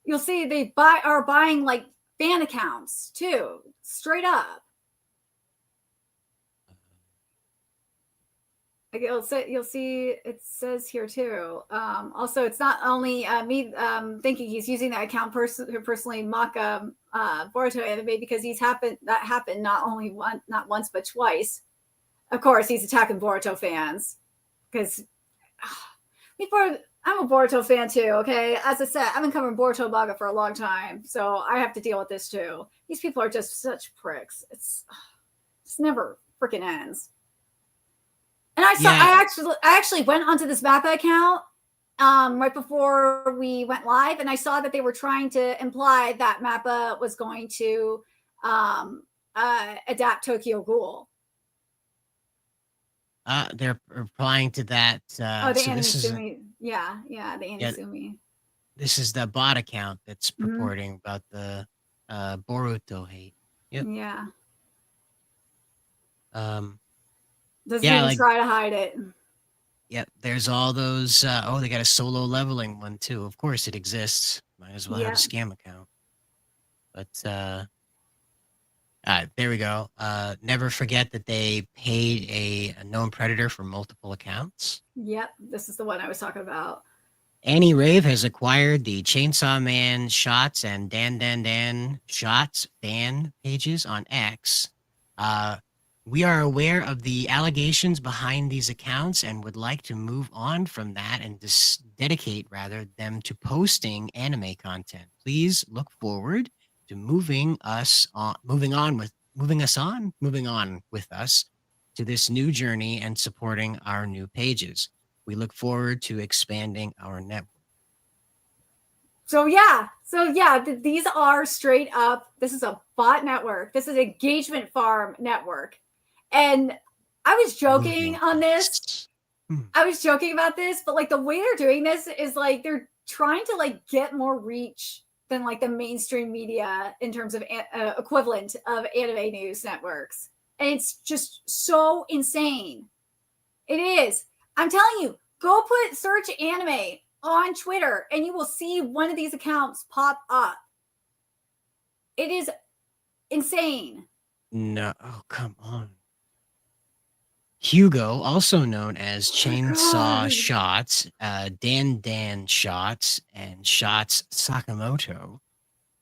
you'll see they are buying like fan accounts too, straight up. Like you'll see it says here too. Also, it's not only me thinking he's using that account personally mock Boruto anime, because that happened not once but twice. Of course, he's attacking Boruto fans because people are I'm a Boruto fan too, okay? As I said, I've been covering Boruto manga for a long time, so I have to deal with this too. These people are just such pricks. It's never freaking ends. And Yeah, I actually went onto this Mappa account right before we went live, and I saw that they were trying to imply that Mappa was going to adapt Tokyo Ghoul. they're replying to that. Oh, the So Anime this is Sumi. Yeah, the Anime yeah, Sumi. this is the bot account that's Mm-hmm. purporting about the Boruto hate. Yep. Yeah. Um. Doesn't Yeah, even like try to hide it. yep. There's all those. Oh, they got a solo leveling one too. Of course, it exists. Might as well have a Yeah. scam account. But there we go. Never forget that they paid a known predator for multiple accounts. Yep. This is the one I was talking about. Annie Rave has acquired the Chainsaw Man Shots and Dan Shots fan pages on X. Uh, we are aware of the allegations behind these accounts and would like to move on from that and dedicate rather them to posting anime content. Please look forward to moving on with us to this new journey and supporting our new pages. We look forward to expanding our network. So these are straight up. This is a bot network. This is engagement farm network, and I was joking Moving on this. us. Hmm. I was joking about this, but like the way they're doing this is like they're trying to like get more reach than like the mainstream media in terms of equivalent of anime news networks, and it's just so insane. It is. I'm telling you, go put search anime on Twitter and you will see one of these accounts pop up. It is insane. No, oh, come on. Hugo, also known as Chainsaw God. Shots, Dan Shots, and Shots Sakamoto,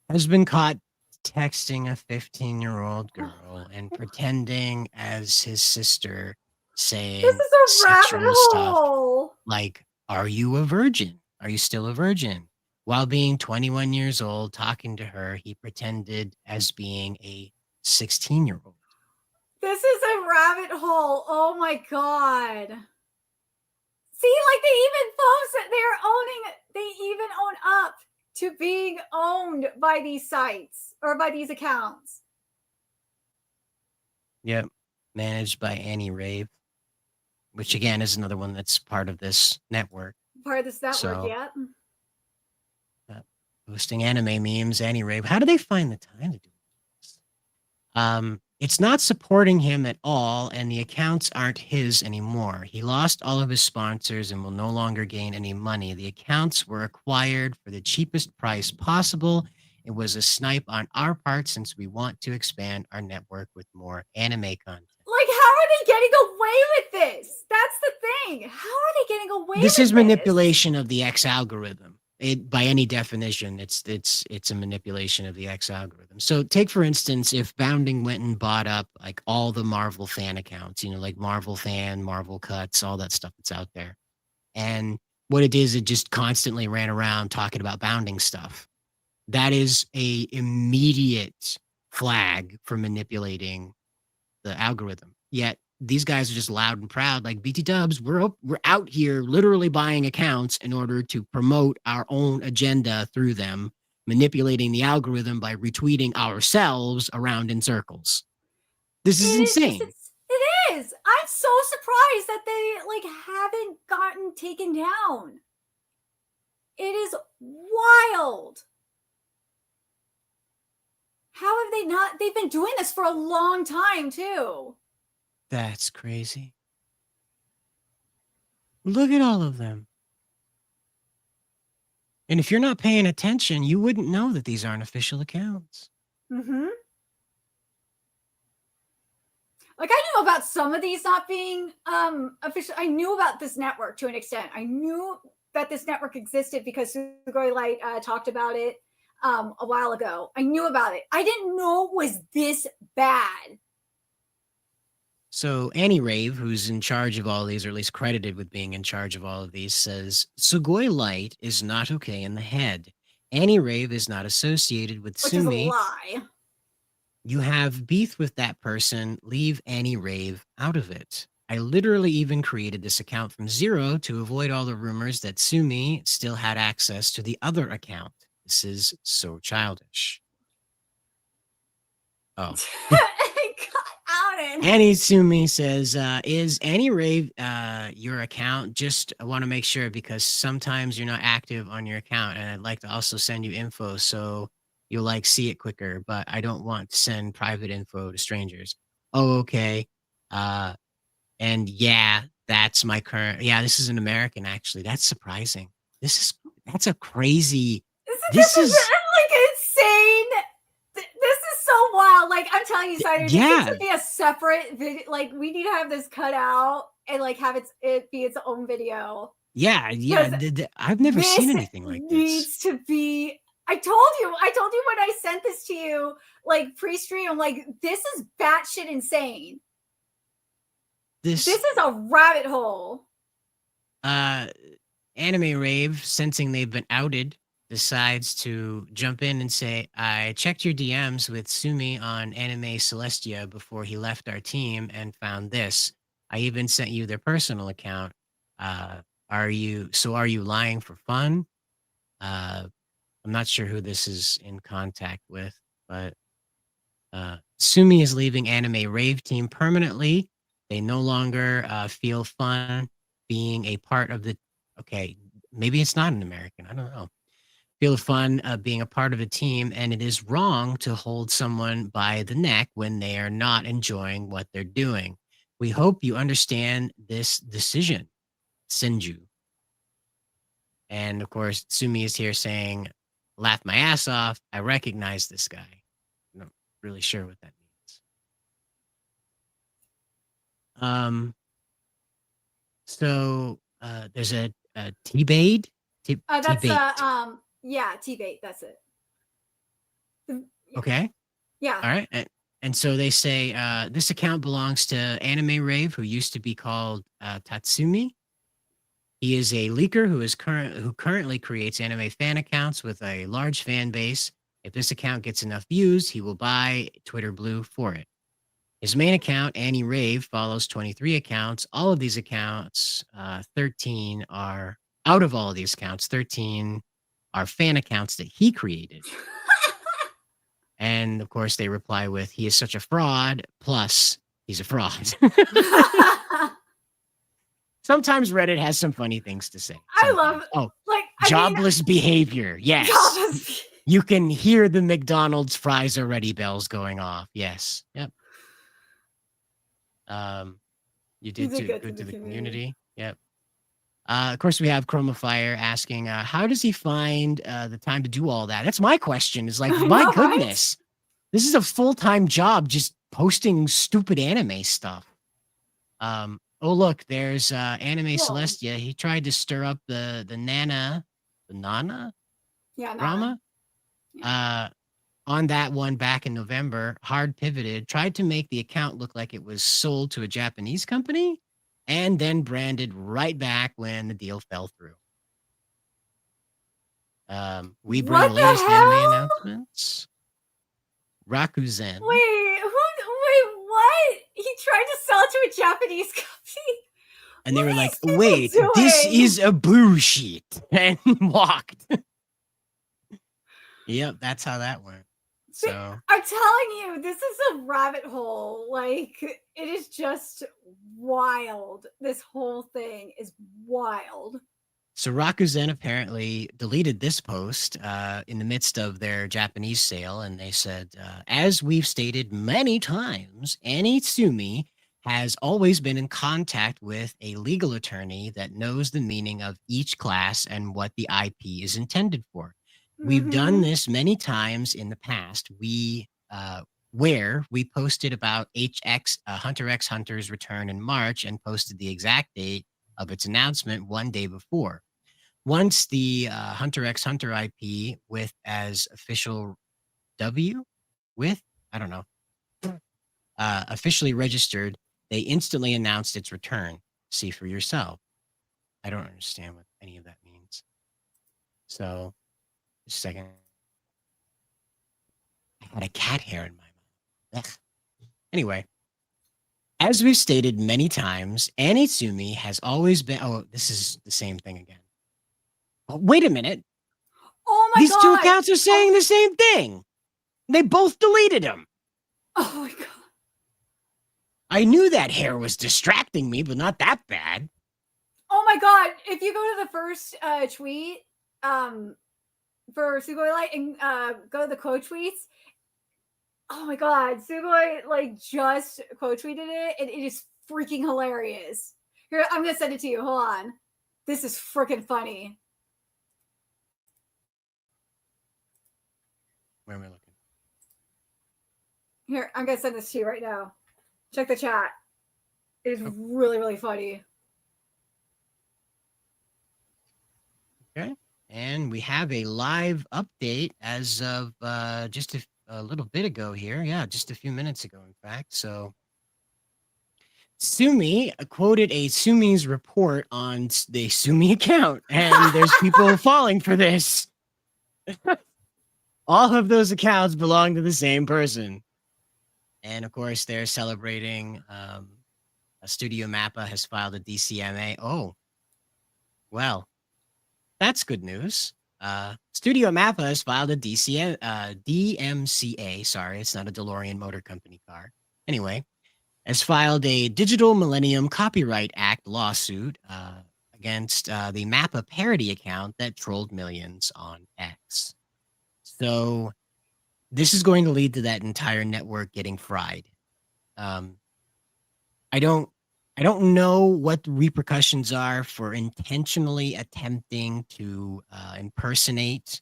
has been caught texting a 15-year-old girl and pretending as his sister, This saying is a rabbit sexual stuff hole. like, "Are you a virgin? Are you still a virgin?" While being 21 years old, talking to her, he pretended as being a 16-year-old. This is a rabbit hole. Oh my God. See, like they even post that they're owning, they even own up to being owned by these sites or by these accounts. Yep. Managed by Annie Rave, which again is another one that's part of this network. Part of this network, So, yeah. uh, posting anime memes, Annie Rave. How do they find the time to do this? It's not supporting him at all, and the accounts aren't his anymore. He lost all of his sponsors and will no longer gain any money. The accounts were acquired for the cheapest price possible. It was a snipe on our part since we want to expand our network with more anime content. Like, how are they getting away with this? That's the thing. How are they getting away This with is this? manipulation of the X algorithm. It, by any definition, it's a manipulation of the X algorithm. So take for instance, if Bounding went and bought up like all the Marvel fan accounts, like Marvel fan, Marvel cuts, all that stuff that's out there. And what it is, it just constantly ran around talking about Bounding stuff. That is a immediate flag for manipulating the algorithm. Yet these guys are just loud and proud, like BT Dubs. We're out here literally buying accounts in order to promote our own agenda through them, manipulating the algorithm by retweeting ourselves around in circles. This is insane. It is. I'm so surprised that they like haven't gotten taken down. It is wild. How have they not? They've been doing this for a long time too. That's crazy. Look at all of them. And if you're not paying attention, you wouldn't know that these aren't official accounts. Mm-hmm. Like I knew about some of these not being official. I knew about this network to an extent. I knew that this network existed because Sugoi Light talked about it a while ago. I knew about it. I didn't know it was this bad. So Annie Rave, who's in charge of all these, or at least credited with being in charge of all of these, says Sugoi Light is not okay in the head. Annie Rave is not associated with which is a Sumi. lie. You have beef with that person, leave Annie Rave out of it. I literally even created this account from zero to avoid all the rumors that Sumi still had access to the other account. This is so childish. Oh. It got outed. Annie Sumi says, is Annie Rave your account? Just want to make sure because sometimes you're not active on your account and I'd like to also send you info so you'll like see it quicker, but I don't want to send private info to strangers. Oh, okay. Uh, and yeah, that's my current. Yeah, this is an American actually. That's surprising. That's a crazy. This This is is like insane. This is so wild. Like I'm telling you, Cider, this needs yeah, to be a separate video. Like we need to have this cut out and like have it be its own video. yeah. Because I've never seen this anything like this. needs to be. I told you when I sent this to you, like pre-stream. I'm like, this is batshit insane. This This is a rabbit hole. uh Anime Rave, sensing they've been outed, decides to jump in and say, I checked your DMs with Sumi on Anime Celestia before he left our team and found this. I even sent you their personal account. Are you lying for fun? I'm not sure who this is in contact with, but Sumi is leaving Anime Rave team permanently. They no longer feel fun being a part of the. Okay, maybe it's not an American. I don't know. Feel fun being a part of a team, and it is wrong to hold someone by the neck when they are not enjoying what they're doing. We hope you understand this decision, Senju. And of course, Sumi is here saying, laugh my ass off. I recognize this guy. I'm not really sure what that means. So there's a T-Bait. That's T-Bait. yeah, T-bait. That's it. Yeah. Okay. Yeah. All right. And so they say this account belongs to Anime Rave, who used to be called Tatsumi. He is a leaker who currently creates anime fan accounts with a large fan base. If this account gets enough views, he will buy Twitter Blue for it. His main account, Annie Rave, follows 23 accounts. All of these accounts, 13 are out of all of these accounts, 13 are fan accounts that he created. And of course, they reply with, he is such a fraud, plus he's a fraud. Sometimes Reddit has some funny things to say. I love jobless behavior. Yes. Jobless. You can hear the McDonald's fries are ready bells going off. Yes. Yep. You did too good to the community. Yep. Of course, we have Chromafire asking, how does he find the time to do all that? That's my question. Is like, my goodness, right? This is a full-time job just posting stupid anime stuff. Oh, look, there's Anime Celestia. He tried to stir up the Nana drama. Yeah. On that one back in November, hard pivoted, tried to make the account look like it was sold to a Japanese company, and then branded right back when the deal fell through. We bring the latest anime announcements. Rakuzen. Wait, what? He tried to sell it to a Japanese company? And they were like, wait, this is a bullshit. And walked. Yep, that's how that went. So I'm telling you, this is a rabbit hole. Like, it is just wild. This whole thing is wild. So Rakuzen apparently deleted this post in the midst of their Japanese sale, and they said, as we've stated many times, Annie Sumi has always been in contact with a legal attorney that knows the meaning of each class and what the IP is intended for. We've done this many times in the past. Where we posted about Hunter x Hunter's return in March and posted the exact date of its announcement one day before. Once the Hunter x Hunter IP with as official officially registered, they instantly announced its return. See for yourself. I don't understand what any of that means. So, just a second. I had a cat hair in my mouth. Ugh. Anyway, as we've stated many times, Anitsumi has always been. Oh, this is the same thing again. Oh, wait a minute. Oh my These two god. accounts are saying the same thing. They both deleted him. Oh my god. I knew that hair was distracting me, but not that bad. Oh my god. If you go to the first tweet for Sugoi Light and go to the quote tweets, oh my god, Sugoi like just quote tweeted it and it is freaking hilarious. Here, I'm gonna send it to you. Hold on. This is freaking funny. Where am I looking? Here, I'm gonna send this to you right now. Check the chat. It is really, really funny. Okay. And we have a live update as of just a little bit ago here. Yeah, just a few minutes ago, in fact. So Sumi quoted a Sumi's report on the Sumi account, and there's people falling for this. All of those accounts belong to the same person. And of course, they're celebrating. Studio Mappa has filed a DCMA. Oh, well, that's good news. Studio Mappa has filed a DMCA. Sorry, it's not a DeLorean Motor Company car. Anyway, has filed a Digital Millennium Copyright Act lawsuit against the Mappa parody account that trolled millions on X. So this is going to lead to that entire network getting fried. I don't know what the repercussions are for intentionally attempting to impersonate.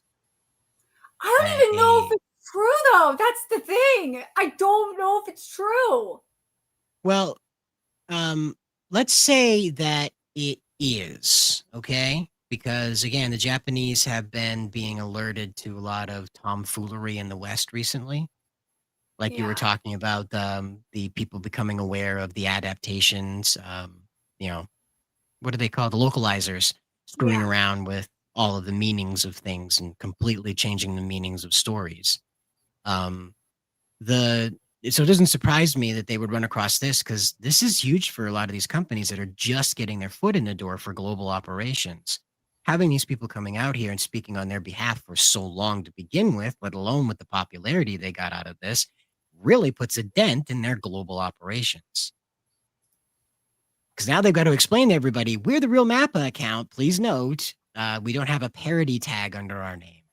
I don't even know if it's true though. That's the thing. I don't know if it's true. Well, let's say that it is, okay? Because again, the Japanese have been being alerted to a lot of tomfoolery in the West recently. Like you were talking about the people becoming aware of the adaptations, what do they call the localizers, screwing around with all of the meanings of things and completely changing the meanings of stories. So it doesn't surprise me that they would run across this because this is huge for a lot of these companies that are just getting their foot in the door for global operations. Having these people coming out here and speaking on their behalf for so long to begin with, let alone with the popularity they got out of this, really puts a dent in their global operations. Because now they've got to explain to everybody, we're the real Mappa account. Please note, we don't have a parody tag under our name.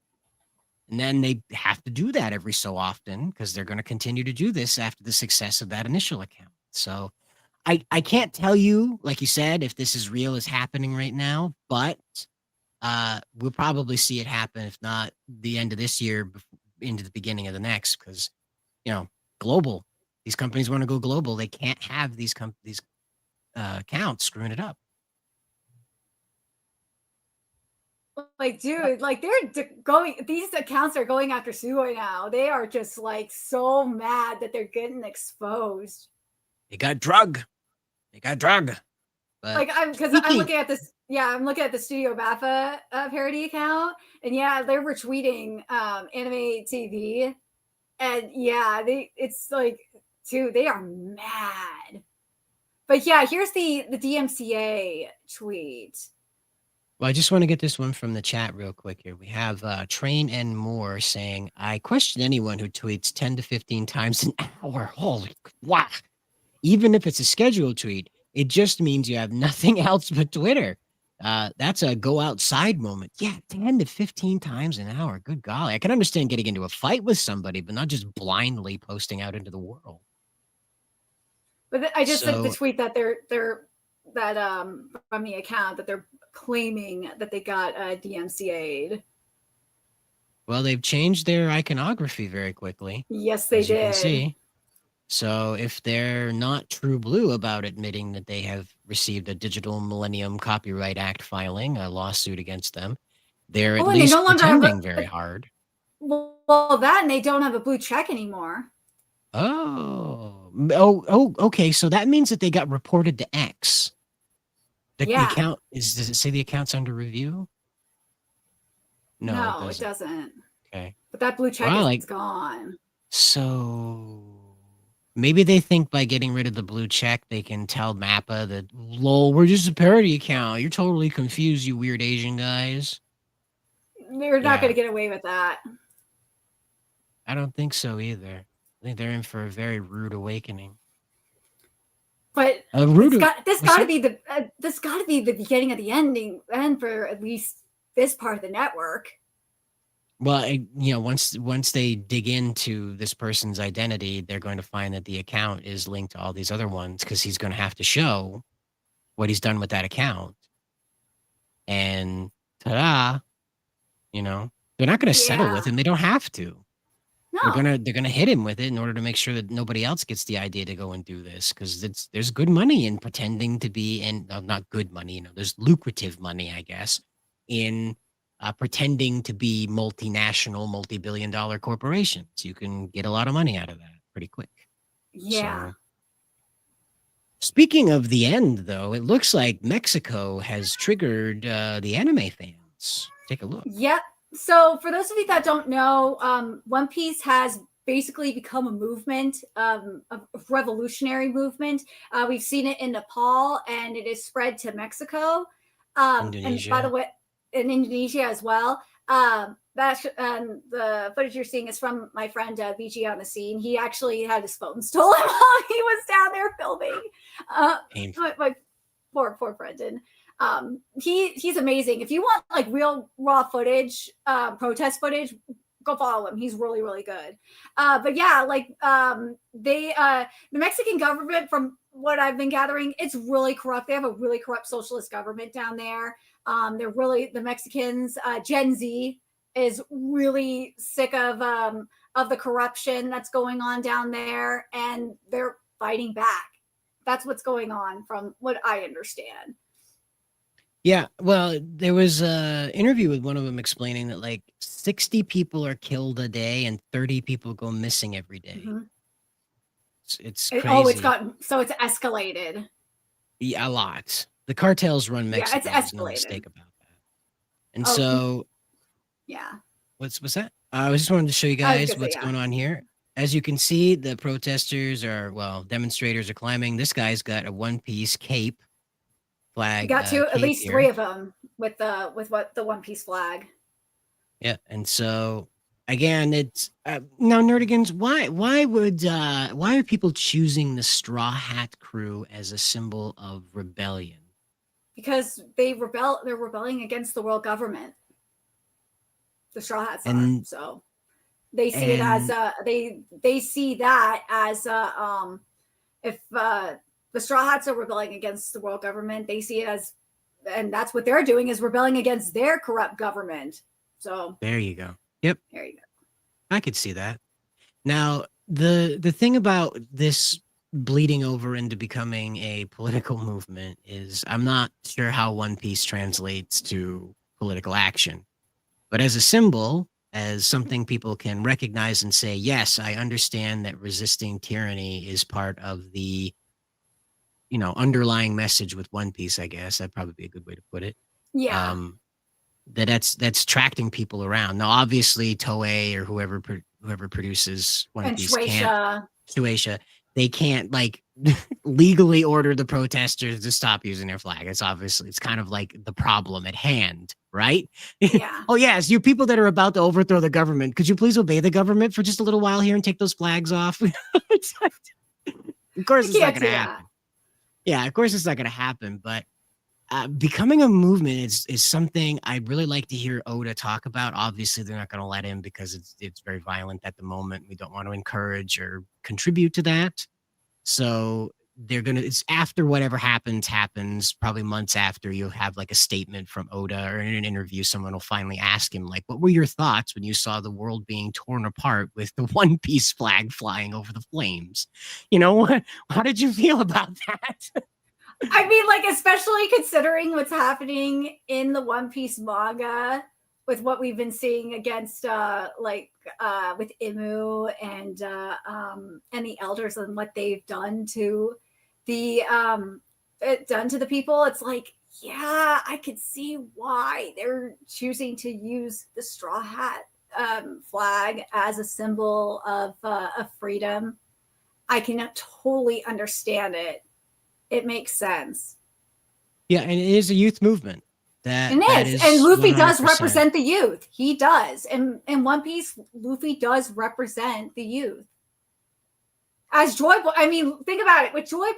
And then they have to do that every so often because they're going to continue to do this after the success of that initial account. So I can't tell you, like you said, if this is real, is happening right now, but we'll probably see it happen, if not the end of this year, into the beginning of the next, because, global. These companies want to go global. They can't have these accounts screwing it up. Like, dude, like they're going, these accounts are going after Sugoi now. They are just like so mad that they're getting exposed. They got drug. But like I'm looking at this. Yeah, I'm looking at the Studio Mappa parody account, and yeah, they're retweeting anime TV, and yeah, it's like, dude, they are mad. But yeah, here's the DMCA tweet. Well, I just want to get this one from the chat real quick here. We have Train and More saying, I question anyone who tweets 10 to 15 times an hour. Holy wow. Even if it's a scheduled tweet, it just means you have nothing else but Twitter. That's a go outside moment. Yeah, 10 to 15 times an hour. Good golly. I can understand getting into a fight with somebody, but not just blindly posting out into the world. But I just sent the tweet that they're from the account that they're claiming that they got DMCA'd. Well, they've changed their iconography very quickly. Yes, they did. You can see. So if they're not true blue about admitting that they have received a Digital Millennium Copyright Act filing, a lawsuit against them, they're at least pretending very hard. Well, that and they don't have a blue check anymore. Oh, Okay. So that means that they got reported to X. The Yeah. account does it say the account's under review? No, it No, it doesn't. doesn't. Okay. But that blue check Well, is like, gone. so maybe they think by getting rid of the blue check, they can tell Mappa that, lol, we're just a parody account. You're totally confused, you weird Asian guys. They're not going Yeah, to get away with that. I don't think so either. I think they're in for a very rude awakening. But Rude. this What's got to that? be the beginning of the end for at least this part of the network. Well, once they dig into this person's identity, they're going to find that the account is linked to all these other ones because he's going to have to show what he's done with that account. And ta-da, they're not going to settle with Yeah. him. They don't have to. No. They're gonna hit him with it in order to make sure that nobody else gets the idea to go and do this because there's good money in pretending to be and not good money, there's lucrative money, I guess, in pretending to be multinational, multi-billion-dollar corporations. You can get a lot of money out of that pretty quick. Yeah. So, speaking of the end, though, it looks like Mexico has triggered the anime fans. Take a look. Yep. So for those of you that don't know, One Piece has basically become a movement, a revolutionary movement. We've seen it in Nepal, and it is spread to Mexico. And by the Indonesia. way, in Indonesia as well. The footage you're seeing is from my friend VG on the scene. He actually had his phone stolen while he was down there filming. Painful. My poor Brendan. He's amazing. If you want like real raw footage, protest footage, go follow him. He's really, really good. But yeah, like the Mexican government, from what I've been gathering, it's really corrupt. They have a really corrupt socialist government down there. They're really the Mexicans. Gen Z is really sick of the corruption that's going on down there, and they're fighting back. That's what's going on, from what I understand. Yeah, well, there was a interview with one of them explaining that like 60 people are killed a day and 30 people go missing every day. Mm-hmm. It's It's crazy. gotten so it's escalated. Yeah, a lot. The cartels run Yeah, it's Mexico. There's no escalated. mistake about that. And Oh, so yeah. what's that? I just wanted to show you I was guys gonna say what's yeah. going on here. As you can see, the protesters demonstrators are climbing. This guy's got a one-piece cape We flag got at cape least here. 3 of them with the One Piece flag. Yeah, and so again, it's now Nerdigans. Why are people choosing the Straw Hat Crew as a symbol of rebellion? Because they're rebelling against the world government. The Straw Hats are. And So they see it as and they see that as if the Straw Hats are rebelling against the world government, they see it as, and that's what they're doing, is rebelling against their corrupt government. So there you go. Yep, there you go. I could see that. Now, the thing about this bleeding over into becoming a political movement is I'm not sure how One Piece translates to political action. But as a symbol, as something people can recognize and say, yes, I understand that resisting tyranny is part of the, underlying message with One Piece, I guess. That'd probably be a good way to put it. Yeah. Um, that's attracting people around. Now, obviously, Toei or whoever produces One And Piece can't Shueisha. Shueisha, they can't like legally order the protesters to stop using their flag. It's kind of like the problem at hand, right? Yeah. Oh yes, you people that are about to overthrow the government, could you please obey the government for just a little while here and take those flags off? Of course, You it's not can't going do to that. happen. Yeah, of course, it's not going to happen. But becoming a movement is something I'd really like to hear Oda talk about. Obviously, they're not going to let him because it's very violent at the moment. We don't want to encourage or contribute to that. So it's after whatever happens, probably months after, you'll have like a statement from Oda, or in an interview, someone will finally ask him, like, what were your thoughts when you saw the world being torn apart with the One Piece flag flying over the flames? How did you feel about that? I mean, like, especially considering what's happening in the One Piece manga with what we've been seeing against with Imu and the elders and what they've done to the people. It's like, yeah, I could see why they're choosing to use the straw hat flag as a symbol of freedom. I can totally understand it. It makes sense. Yeah, and it is a youth movement. It That is. And is Luffy does 100%. represent the youth. He does. And in One Piece, Luffy does represent the youth. As Joy Boy, I mean, think about it. With Joy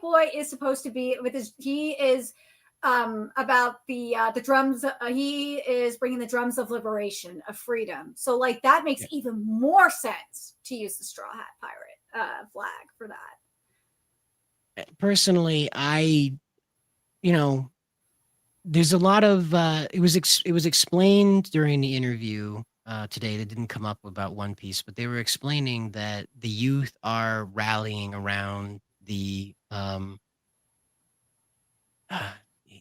Boy is supposed to be with his. He is about the drums. He is bringing the drums of liberation, of freedom. So, like, that makes Yeah. even more sense to use the Straw Hat Pirate flag for that. Personally, you know, there's a lot of it was explained during the interview today that didn't come up about One Piece, but they were explaining that the youth are rallying around the uh,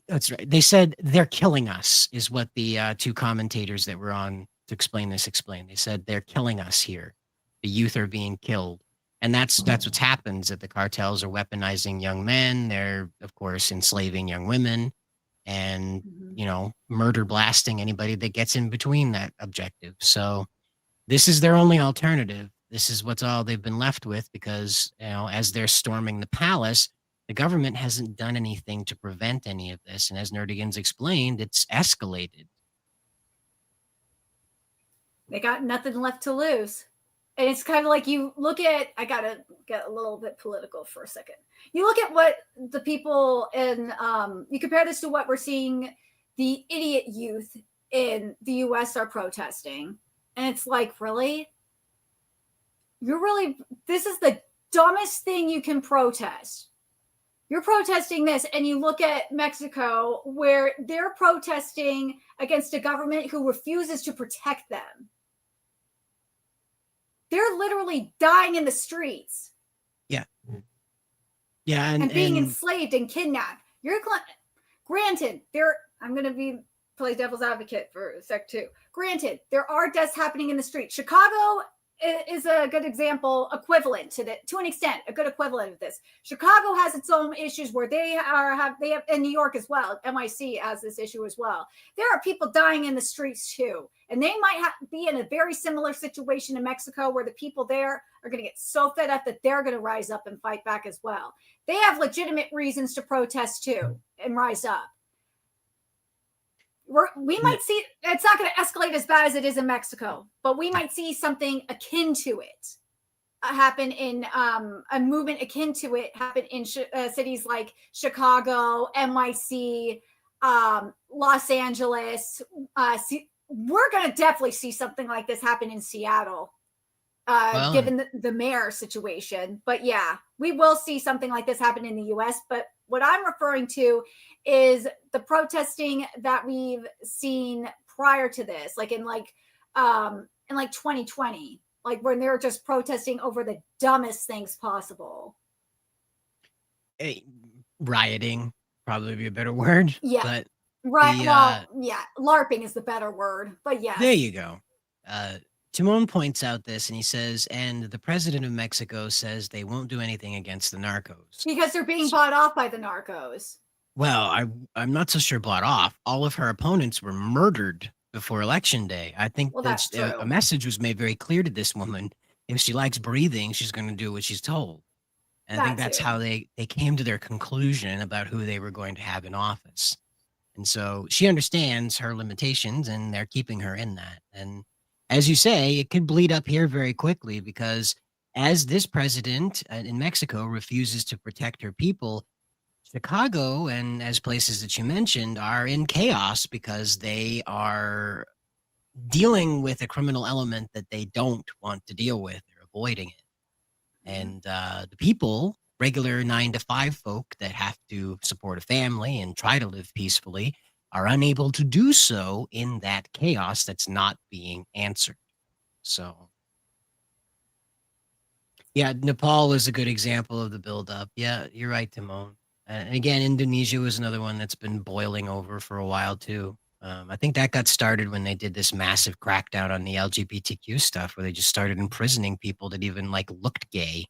that's right. They said they're killing us is what the two commentators that were on to explain this explained. They said they're killing us here. The youth are being killed. And that's what's happens that the cartels are weaponizing young men. They're of course enslaving young women and Mhm. murder blasting anybody that gets in between that objective. So this is their only alternative. This is what's all they've been left with because as they're storming the palace, the government hasn't done anything to prevent any of this, and as Nerdigans explained, it's escalated. They got nothing left to lose. And it's kind of like you look at, I got to get a little bit political for a second. You look at what the people in, you compare this to what we're seeing the idiot youth in the US are protesting. And it's like, really? This is the dumbest thing you can protest. You're protesting this, and you look at Mexico where they're protesting against a government who refuses to protect them. They're literally dying in the streets. Yeah. Yeah, and being enslaved and kidnapped. Granted, I'm going to play devil's advocate for a sec too. Granted, there are deaths happening in the street. Chicago is a good example, equivalent to an extent, a good equivalent of this. Chicago has its own issues where they have, and New York as well. NYC has this issue as well. There are people dying in the streets too, and they might be in a very similar situation in Mexico where the people there are going to get so fed up that they're going to rise up and fight back as well. They have legitimate reasons to protest too and rise up. We might see it's not going to escalate as bad as it is in Mexico, but we might see something akin to it happen in a movement akin to it happen in cities like Chicago, NYC, Los Angeles. We're going to definitely see something like this happen in Seattle, given the mayor situation. But yeah, we will see something like this happen in the US. But what I'm referring to is the protesting that we've seen prior to this, like in 2020, like when they were just protesting over the dumbest things possible. Rioting, probably be a better word. Yeah. But right. Well, yeah, LARPing is the better word, but yeah. There you go. Timon points out this and he says, and the president of Mexico says they won't do anything against the narcos. Because they're being bought off by the narcos. Well, I'm not so sure bought off. All of her opponents were murdered before Election Day. I think that's true. A message was made very clear to this woman. If she likes breathing, she's going to do what she's told. And I think that's how they came to their conclusion about who they were going to have in office. And so she understands her limitations and they're keeping her in that. And as you say, it could bleed up here very quickly because as this president in Mexico refuses to protect her people, Chicago and as places that you mentioned are in chaos because they are dealing with a criminal element that they don't want to deal with. They're avoiding it. And the people, regular 9-to-5 folk that have to support a family and try to live peacefully, are unable to do so in that chaos that's not being answered. So, yeah, Nepal is a good example of the buildup. Yeah, you're right, Timon. And again, Indonesia was another one that's been boiling over for a while too. I think that got started when they did this massive crackdown on the LGBTQ stuff, where they just started imprisoning people that even like looked gay.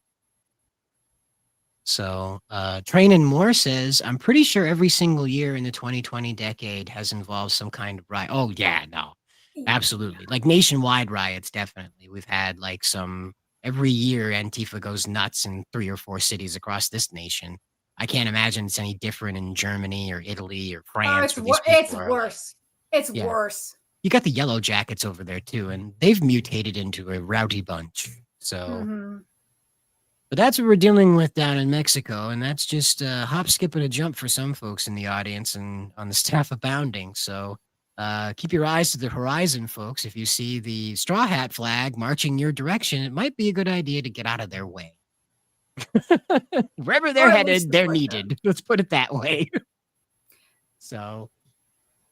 So, Train and More says, I'm pretty sure every single year in the 2020 decade has involved some kind of riot. Oh, yeah, no, absolutely. Like nationwide riots, definitely. We've had like some every year Antifa goes nuts in 3 or 4 cities across this nation. I can't imagine it's any different in Germany or Italy or Oh, France, it's where these it's people are like, worse. It's yeah, worse. you got the yellow jackets over there too, and they've mutated into a rowdy bunch. So, Mm-hmm. but that's what we're dealing with down in Mexico, and that's just a hop, skip, and a jump for some folks in the audience and on the staff abounding. So keep your eyes to the horizon, folks. If you see the straw hat flag marching your direction, it might be a good idea to get out of their way. Wherever they're Or at least headed, they're support them. needed. Let's put it that way. So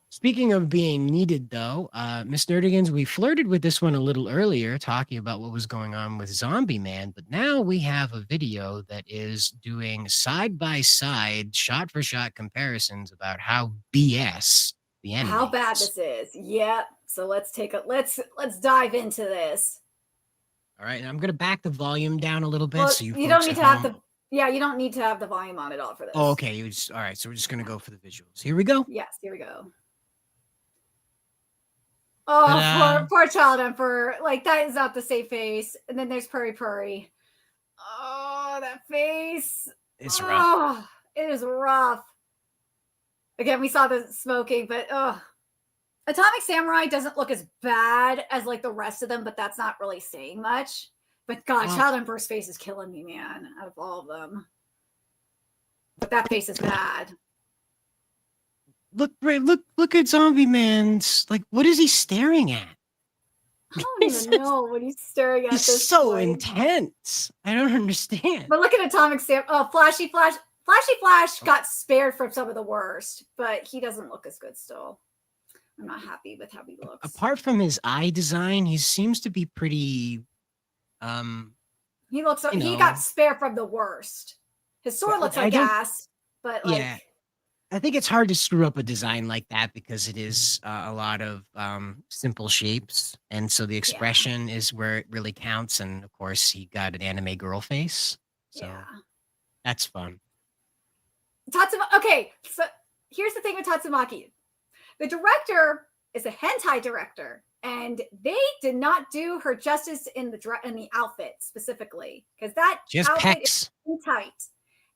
speaking of being needed, though, Miss Nerdigans, we flirted with this one a little earlier, talking about what was going on with Zombie Man, but now we have a video that is doing side by side, shot for shot comparisons about how BS the anime How bad is. this is. Yep. So let's dive into this. All right, and I'm gonna back the volume down a little bit Well, so you you don't folks need at to have home. the yeah, you don't need to have the volume on at all for Oh, this. okay. All right, so we're just gonna go for the visuals. Here we go. Yes, here we go. Oh, Ta-da! poor child emperor. Like that is not the safe face. And then there's Purry Purry. Oh, that face. It's rough. Oh, it is rough. Again, we saw the smoking, but Atomic Samurai doesn't look as bad as like the rest of them, but that's not really saying much. But God, Well, Child Emperor's face is killing me, man, out of all of them. But that face is bad. look, Ray, look at Zombie Man's like. What is he staring at? I don't even know what he's staring at He's this so point. intense. I don't understand. But look at Atomic Sam. Oh, Flashy Flash. Flashy Flash got spared from some of the worst, but he doesn't look as good still. I'm not happy with how he looks. Apart from his eye design, he seems to be pretty. He looks. You He know, got spared from the worst. His sword looks I like don't. ass, but like Yeah, I think it's hard to screw up a design like that because it is a lot of simple shapes, and so the yeah, expression is where it really counts. And of course, he got an anime girl face, yeah. so that's fun. Tatsumaki. Okay, so here's the thing with Tatsumaki. The director is a hentai director, and they did not do her justice in the outfit specifically because that She has outfit is pecs. too tight,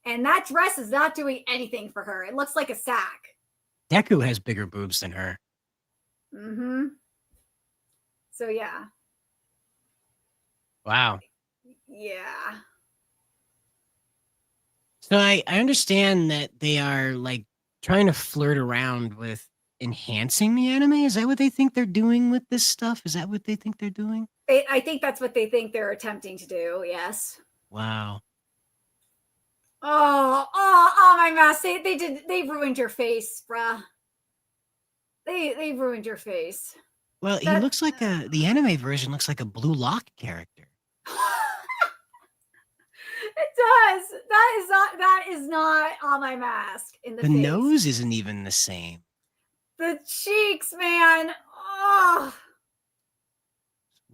and that dress is not doing anything for her. It looks like a sack. Deku has bigger boobs than her. Mm-hmm. So yeah, Wow. yeah. So I understand that they are like trying to flirt around with enhancing the anime. Is that what they think they're doing with this stuff? Is that what they think they're doing? I think that's what they think they're attempting to do. Yes. Wow. Oh, my mask. They ruined your face, bruh. They ruined your face. Well, he That looks like the anime version looks like a Blue Lock character. it does. That is not on my mask in the The face. nose isn't even the same. The cheeks, man. Oh.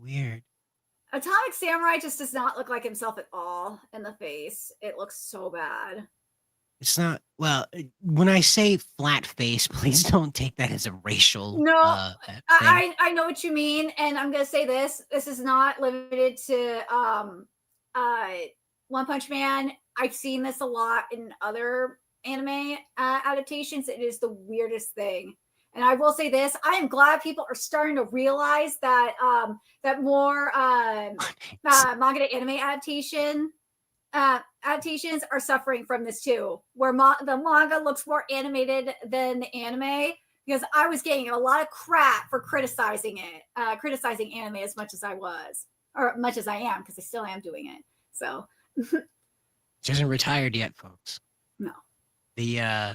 Weird. Atomic Samurai just does not look like himself at all in the face. It looks so bad. It's not well. When I say flat face, please don't take that as a racial No, thing. I know what you mean, and I'm gonna say this. This is not limited to One Punch Man. I've seen this a lot in other anime adaptations. It is the weirdest thing. And I will say this: I am glad people are starting to realize that that more manga to anime adaptations are suffering from this too, where the manga looks more animated than the anime. Because I was getting a lot of crap for criticizing criticizing anime as much as I was, or much as I am, because I still am doing it. So, She hasn't retired yet, folks. no, Yeah,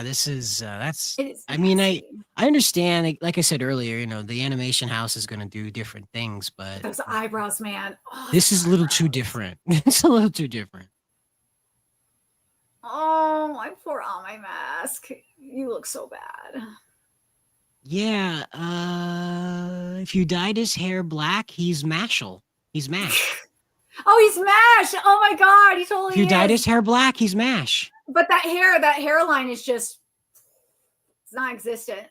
this is that's. it is. I mean, nasty. I understand. Like I said earlier, you know, the animation house is going to do different things, but Those eyebrows, man. Oh, this is a little too eyebrows. different. It's a little too different. Oh, my poor on my mask. You look so bad. Yeah, if you dyed his hair black, he's Mashal. He's Mash. Oh, he's Mash. Oh my god, he If totally you dyed is. his hair black, he's Mash. But that hairline is just it's non-existent.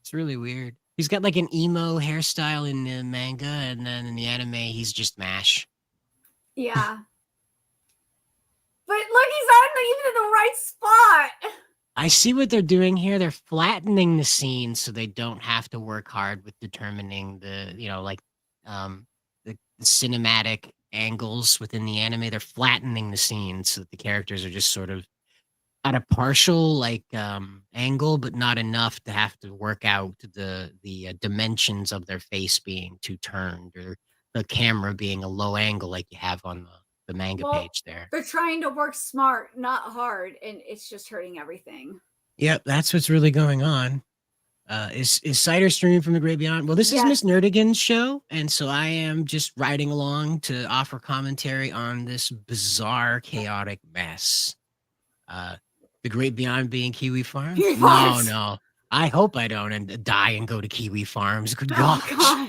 It's really weird. He's got like an emo hairstyle in the manga, and then in the anime, he's just Mash. Yeah. But look, he's not even in the right spot. I see what they're doing here. They're flattening the scene so they don't have to work hard with determining the, like the cinematic angles within the anime. They're flattening the scene so that the characters are just sort of at a partial angle, but not enough to have to work out the dimensions of their face being too turned, or the camera being a low angle like you have on the manga page there. They're trying to work smart, not hard, and it's just hurting everything. Yep, that's what's really going on. Is Cider streaming from the Great Beyond? Well, this is Miss Nerdigan's show, and so I am just riding along to offer commentary on this bizarre, chaotic mess. The Great Beyond being Kiwi Farms? No. I hope I don't die and go to Kiwi Farms. Good God. God.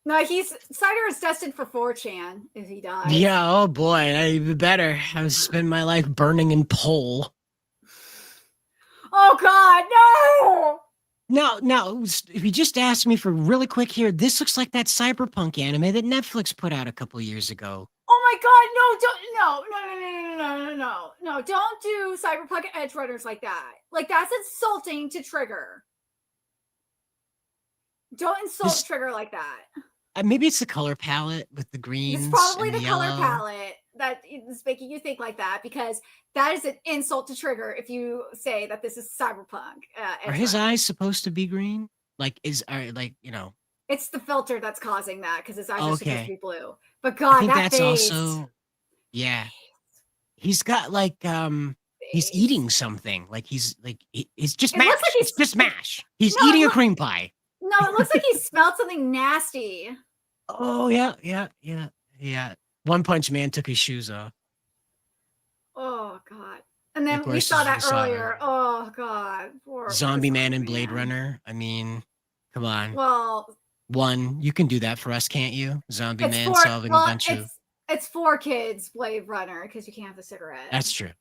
No, Cider is destined for 4chan if he dies. Yeah, oh boy, even better. I would spend my life burning in pole. Oh God, no! No, if you just asked me for really quick here, this looks like that cyberpunk anime that Netflix put out a couple years ago. Oh my God, no, don't do cyberpunk edge runners like that. Like, that's insulting to Trigger. Don't insult Trigger like that. Maybe it's the color palette with the greens. It's probably the color yellow. palette that is making you think like that, because that is an insult to Trigger if you say that this is cyberpunk. Are his eyes supposed to be green? It's the filter that's causing that, because his eyes are supposed to be blue. But God, I think that's face. Also, yeah. He's got he's eating something. It's just mash. It's just mash. He's eating a cream pie. No, it looks like he smelled something nasty. Oh, yeah. One Punch Man took his shoes off. Oh, God. And then we saw that earlier. Oh, God. Zombie Man and Blade Runner. I mean, come on. Well, you can do that for us, can't you? Zombie Man solving a bunch of... It's for kids, Blade Runner, because you can't have a cigarette. That's true.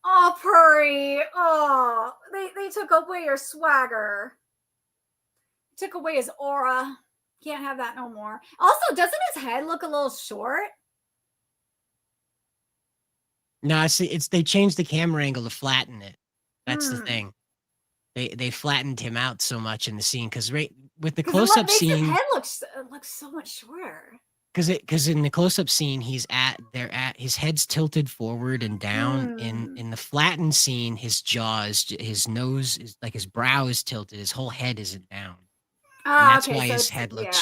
Oh, Purry. Oh, they took away your swagger. Took away his aura. Can't have that no more. Also, doesn't his head look a little short? No, they changed the camera angle to flatten it. That's the thing. They flattened him out so much in the scene, because with the close-up scene, his head looks so much shorter. Because in the close-up scene, his head's tilted forward and down. In the flattened scene, his jaws, his nose is his brow is tilted. His whole head isn't down. And that's why his head looks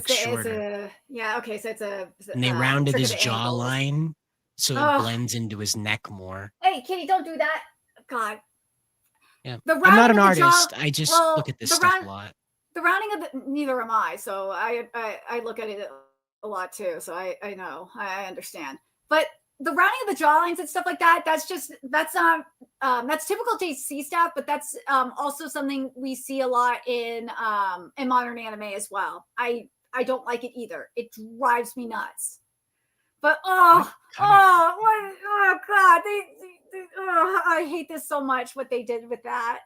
shorter. And they rounded his jawline so it blends into his neck more. Hey, Kitty, don't do that. God. Yeah. I'm not an artist. I just look at this stuff a lot. The rounding of neither am I. So I look at it a lot too. So I know. I understand. But the rounding of the jawlines and stuff like that, that's not that's typical DC stuff, but that's also something we see a lot in modern anime as well. I don't like it either. It drives me nuts. But oh God, I hate this so much, what they did with that.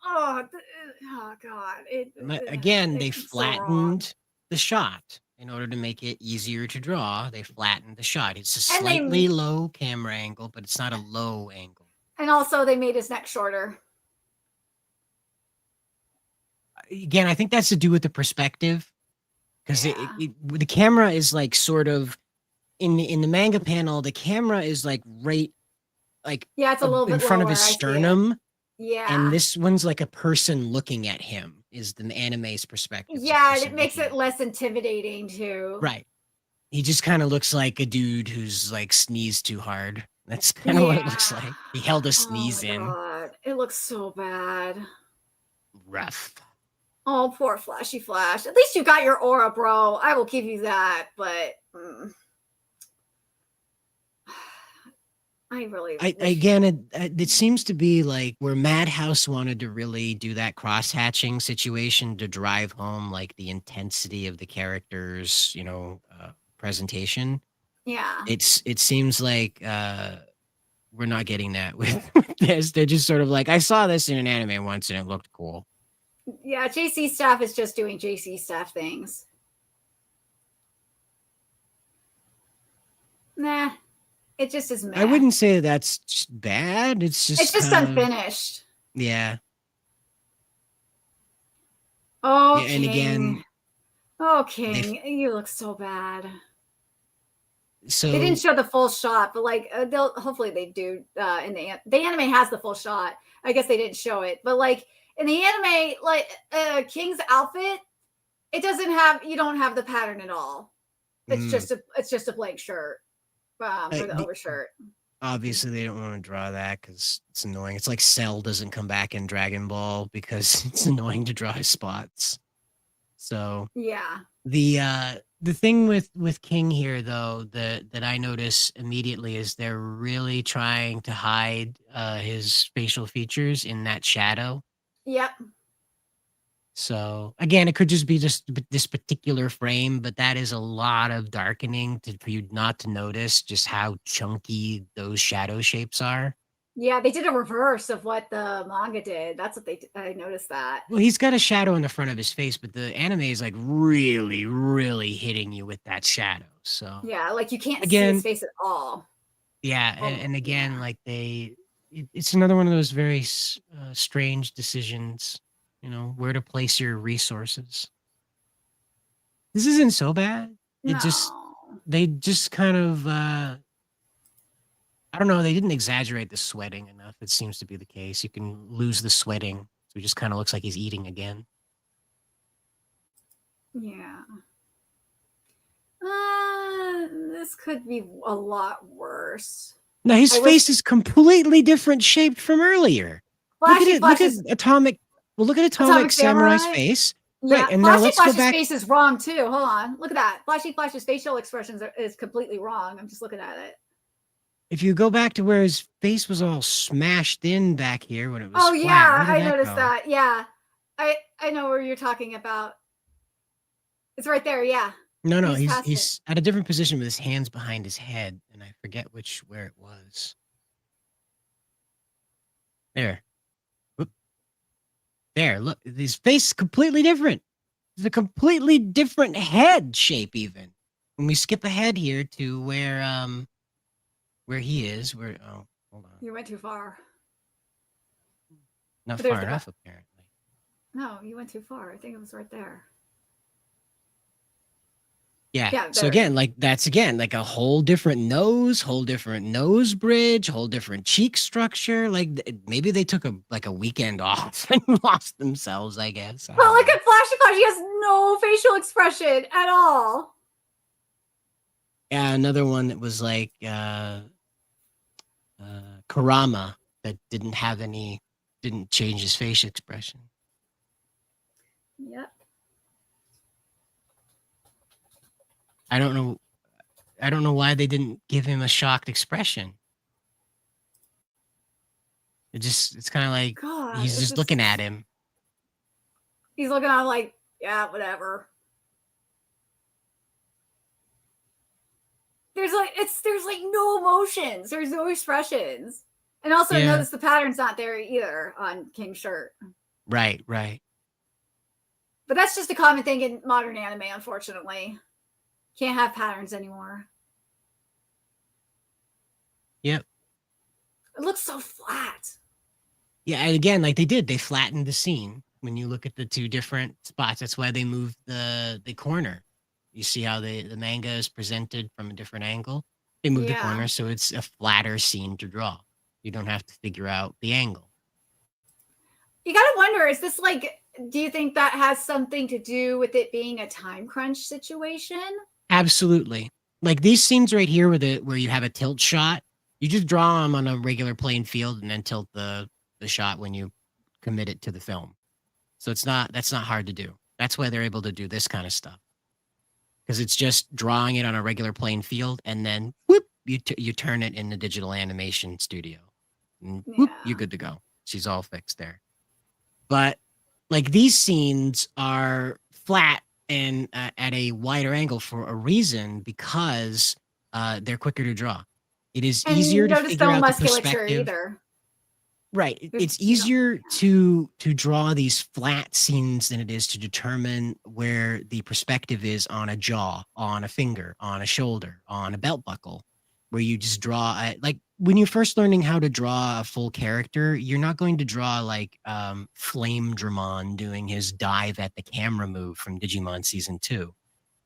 Oh God. They flattened the shot. In order to make it easier to draw, they flattened the shot. It's a slightly low camera angle, but it's not a low angle. And also, they made his neck shorter. Again, I think that's to do with the perspective, because the camera is sort of in the manga panel. The camera is right, it's a little bit in front lower, of his sternum. Yeah, and this one's like a person looking at him. Is the anime's perspective. Yeah, and it makes it less intimidating too. Right. He just kind of looks like a dude who's sneezed too hard. That's kind of what it looks like. He held a sneeze in. God. It looks so bad. Rough. Oh, poor Flashy Flash. At least you got your aura, bro. I will give you that, but I really I wish. again, it seems to be like where Madhouse wanted to really do that cross-hatching situation to drive home, like, the intensity of the characters', presentation. Yeah. It seems like, we're not getting that with with this. They're just sort of like, "I saw this in an anime once, and it looked cool." Yeah, JC staff is just doing JC staff things. Nah, it just is I meh. wouldn't say that's just bad, it's It's just just kind of unfinished. yeah. Oh, Yeah, and King. again, Oh, they King, you look so bad. They didn't so, show the full shot, but like they'll hopefully they do in the anime has the full shot. I guess they didn't show it, but like in the anime, like King's outfit, it doesn't have you don't have the pattern at all. mm, It's just a blank shirt for the the overshirt. obviously, they don't wanna draw that because it's annoying. It's like Cell doesn't come back in Dragon Ball because it's annoying to draw his spots. So, Yeah, the thing with King here, though, that I notice immediately is they're really trying to hide, his facial features in that shadow. yep, So, again, it could just be just this particular frame, but that is a lot of darkening for you not to notice just how chunky those shadow shapes are. yeah. They did a reverse of what the manga did. That's what I noticed that. Well, he's got a shadow in the front of his face, but the anime is, like, really, really hitting you with that shadow, so, Yeah, like you can't see his again face at all. yeah, and again, Yeah. like, it's another one of those very strange decisions, where to place your resources. This isn't so bad. It just No. they just kind of, I don't know, they didn't exaggerate the sweating enough, it seems to be the case. You can lose the sweating, so it just kinda looks like he's eating again. Yeah. This could be a lot worse. Now his I wish face is completely different shaped from earlier. Look at Flashy it, look at Flash's Atomic Atomic Samurai's Samurai. face. Right, Yeah, and now Flashy let's go Flash's back. face is wrong too. Hold on, look at that. Flashy Flash's facial expressions is completely wrong. I'm just looking at it. If you go back to where his face was all smashed in back here when it was Oh flat, yeah, where did I that noticed go? that. Yeah, I know where you're talking about. It's right there. Yeah, No, no, he's he's past it. he's at a different position with his hands behind his head, and I forget where it was. There. Whoop. There, look, his face is completely different. It's a completely different head shape even. When we skip ahead here to where he is, hold on. You went too far. Not But there's far the enough apparently. no, you went too far. I think it was right there. Yeah. Yeah, So there it is. again, like that's again like a whole different nose, whole different nose bridge, whole different cheek structure. Like maybe they took a weekend off and lost themselves, I guess. I But don't look know. at Flashy Flash. He has no facial expression at all. Yeah, another one that was like Karama that didn't change his face expression. Yep. I don't know. I don't know why they didn't give him a shocked expression. It's kind of like God, he's it's just looking at just him. he's looking at him like, yeah, whatever. There's like no emotions. There's no expressions. And also Yeah. notice the pattern's not there either on King's shirt. Right. Right. But that's just a common thing in modern anime, unfortunately. Can't have patterns anymore. Yep. It looks so flat. Yeah. And again, like they flattened the scene when you look at the two different spots. That's why they moved the corner. You see how the manga is presented from a different angle. They moved the Yeah. corner so it's a flatter scene to draw. You don't have to figure out the angle. You gotta wonder, is this like, do you think that has something to do with it being a time crunch situation? Absolutely. Like these scenes right here where you have a tilt shot, you just draw them on a regular plain field and then tilt the shot when you commit it to the film. So that's not hard to do. That's why they're able to do this kind of stuff. Because it's just drawing it on a regular plain field and then whoop, you turn it in the digital animation studio, and whoop, you're Yeah. good to go. She's all fixed there. But like these scenes are flat and at a wider angle for a reason because they're quicker to draw. It is And you easier to notice figure no out the musculature perspective. either. Right. There's It's no. easier to draw these flat scenes than it is to determine where the perspective is on a jaw, on a finger, on a shoulder, on a belt buckle, where you just draw like when you're first learning how to draw a full character, you're not going to draw like Flame Dramon doing his dive at the camera move from Digimon season 2.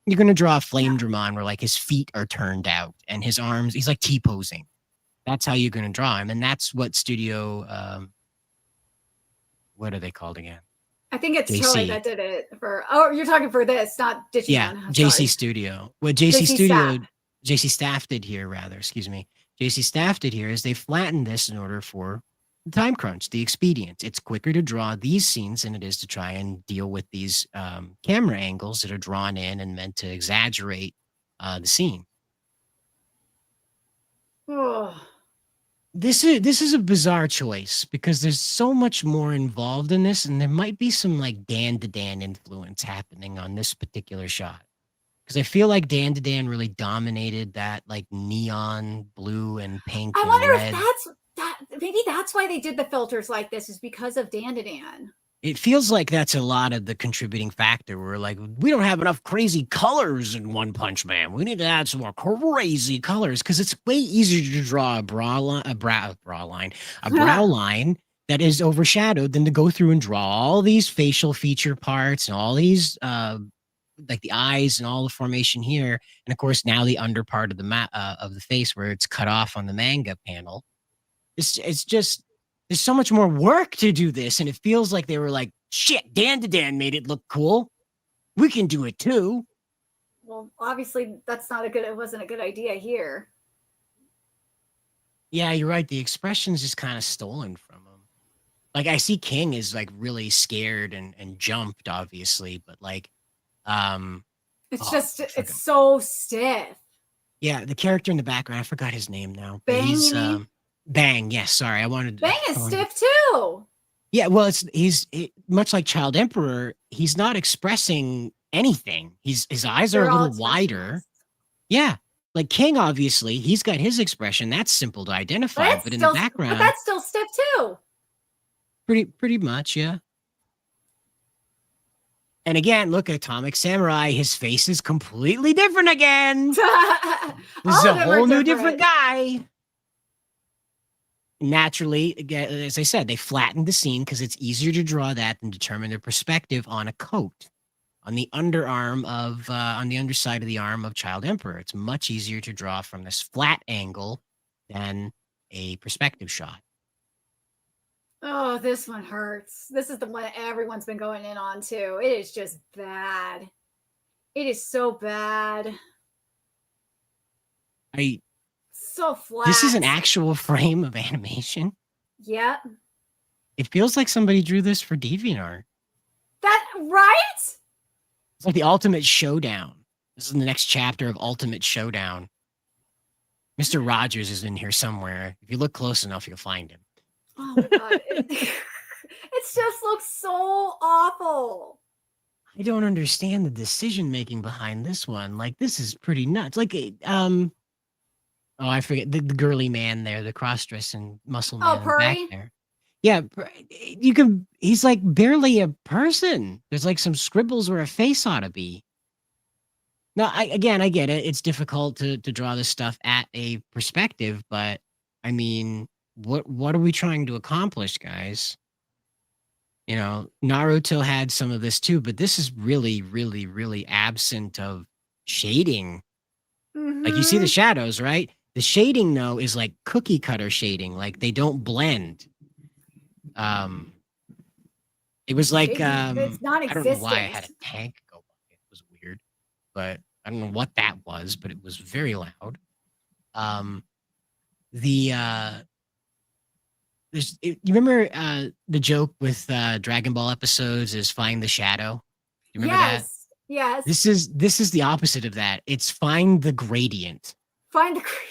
You're going to draw a Flame Yeah. Dramon where like his feet are turned out and his arms, he's like T-posing. That's how you're going to draw him. And that's what studio, what are they called again? I think it's Toei JC. that did it for. Oh, you're talking for this, not Yeah, Digimon. I'm JC sorry. Studio. What JC Staff. JC Staff did here, rather, excuse me. JC Staff did here is they flattened this in order for the time crunch, the expedience. It's quicker to draw these scenes than it is to try and deal with these camera angles that are drawn in and meant to exaggerate the scene. Oh. This is a bizarre choice because there's so much more involved in this, and there might be some like Dan to Dan influence happening on this particular shot. Because I feel like Dan to Dan really dominated that like neon blue and pink I and wonder if red. maybe that's why they did the filters like this, is because of Dan to Dan. It feels like that's a lot of the contributing factor. We're like, we don't have enough crazy colors in One Punch Man. We need to add some more crazy colors because it's way easier to draw a brow line that is overshadowed than to go through and draw all these facial feature parts and all these like the eyes and all the formation here, and of course now the under part of the of the face where it's cut off on the manga panel. It's just there's so much more work to do this, and it feels like they were like, shit, Dan to Dan made it look cool. We can do it too. Well, obviously that's not a good. It wasn't a good idea here. Yeah, you're right. The expression's just kind of stolen from him. Like I see King is like really scared and jumped, obviously, but like, It's so stiff. Yeah, the character in the background, I forgot his name now. But Bang, he's you mean? Bang. Yes, sorry, Bang is stiff too. Yeah, well, he's much like Child Emperor. He's not expressing anything. His eyes are They're a all little wider. Yeah, like King, obviously, he's got his expression. That's simple to identify. But in the background, that's still stiff too. pretty much, yeah. And again, look at Atomic Samurai. His face is completely different again. This is a whole new different guy. Naturally, again, as I said, they flattened the scene because it's easier to draw that than determine their perspective on a coat, on the underarm of, on the underside of the arm of Child Emperor. It's much easier to draw from this flat angle than a perspective shot. Oh, this one hurts. This is the one everyone's been going in on too. It is just bad. It is so bad. So flat. This is an actual frame of animation. Yeah. It feels like somebody drew this for DeviantArt. That right? It's like the Ultimate Showdown. This is the next chapter of Ultimate Showdown. Mr. Rogers is in here somewhere. If you look close enough, you'll find him. Oh my god. It just looks so awful. I don't understand the decision making behind this one. Like, this is pretty nuts. Like, oh, I forget the girly man there, the cross-dressing muscle man in the back there. Yeah, he's like barely a person. There's like some scribbles where a face ought to be. No, I get it. It's difficult to draw this stuff at a perspective, but I mean, what are we trying to accomplish, guys? You know, Naruto had some of this too, but this is really, really, really absent of shading. Like you see the shadows, right? The shading though is like cookie cutter shading, like they don't blend. It was like it's not I don't know why I had a tank go by. It was weird, but I don't know what that was, but it was very loud. You remember the joke with Dragon Ball episodes is find the shadow? You remember that? Yes. This is the opposite of that. It's find the gradient. Find the gradient.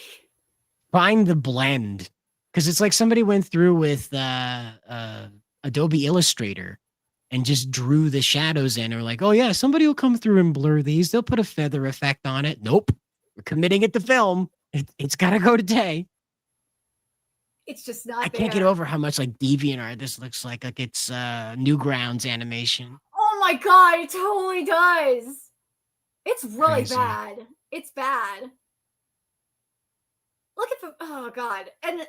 find the blend because it's like somebody went through with Adobe Illustrator and just drew the shadows in. Or like, oh yeah, somebody will come through and blur these. They'll put a feather effect on it. Nope, we're committing it to film. It's got to go today. It's just I not can't get there. over how much like DeviantArt this looks like it's Newgrounds animation. Oh my god, it totally does. It's really Crazy. bad. It's bad. Look at the oh god. And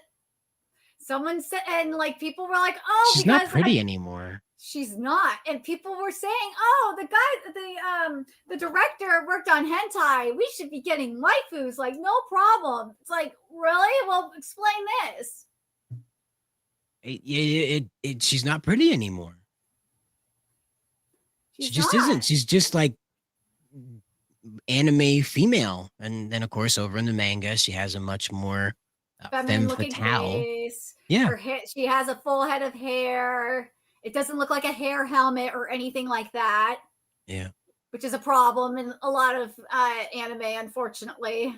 someone said and like people were like, "Oh, She's not because pretty anymore. she's not." And people were saying, "Oh, the director worked on hentai. We should be getting waifus like no problem." It's like, "Really? Well, explain this." She's not pretty anymore. She She's just isn't. not. She's just like anime female. And then, of course, over in the manga, she has a much more Feminine femme looking fatale. face. Yeah. Her hair, she has a full head of hair. It doesn't look like a hair helmet or anything like that, Yeah. which is a problem in a lot of anime, unfortunately.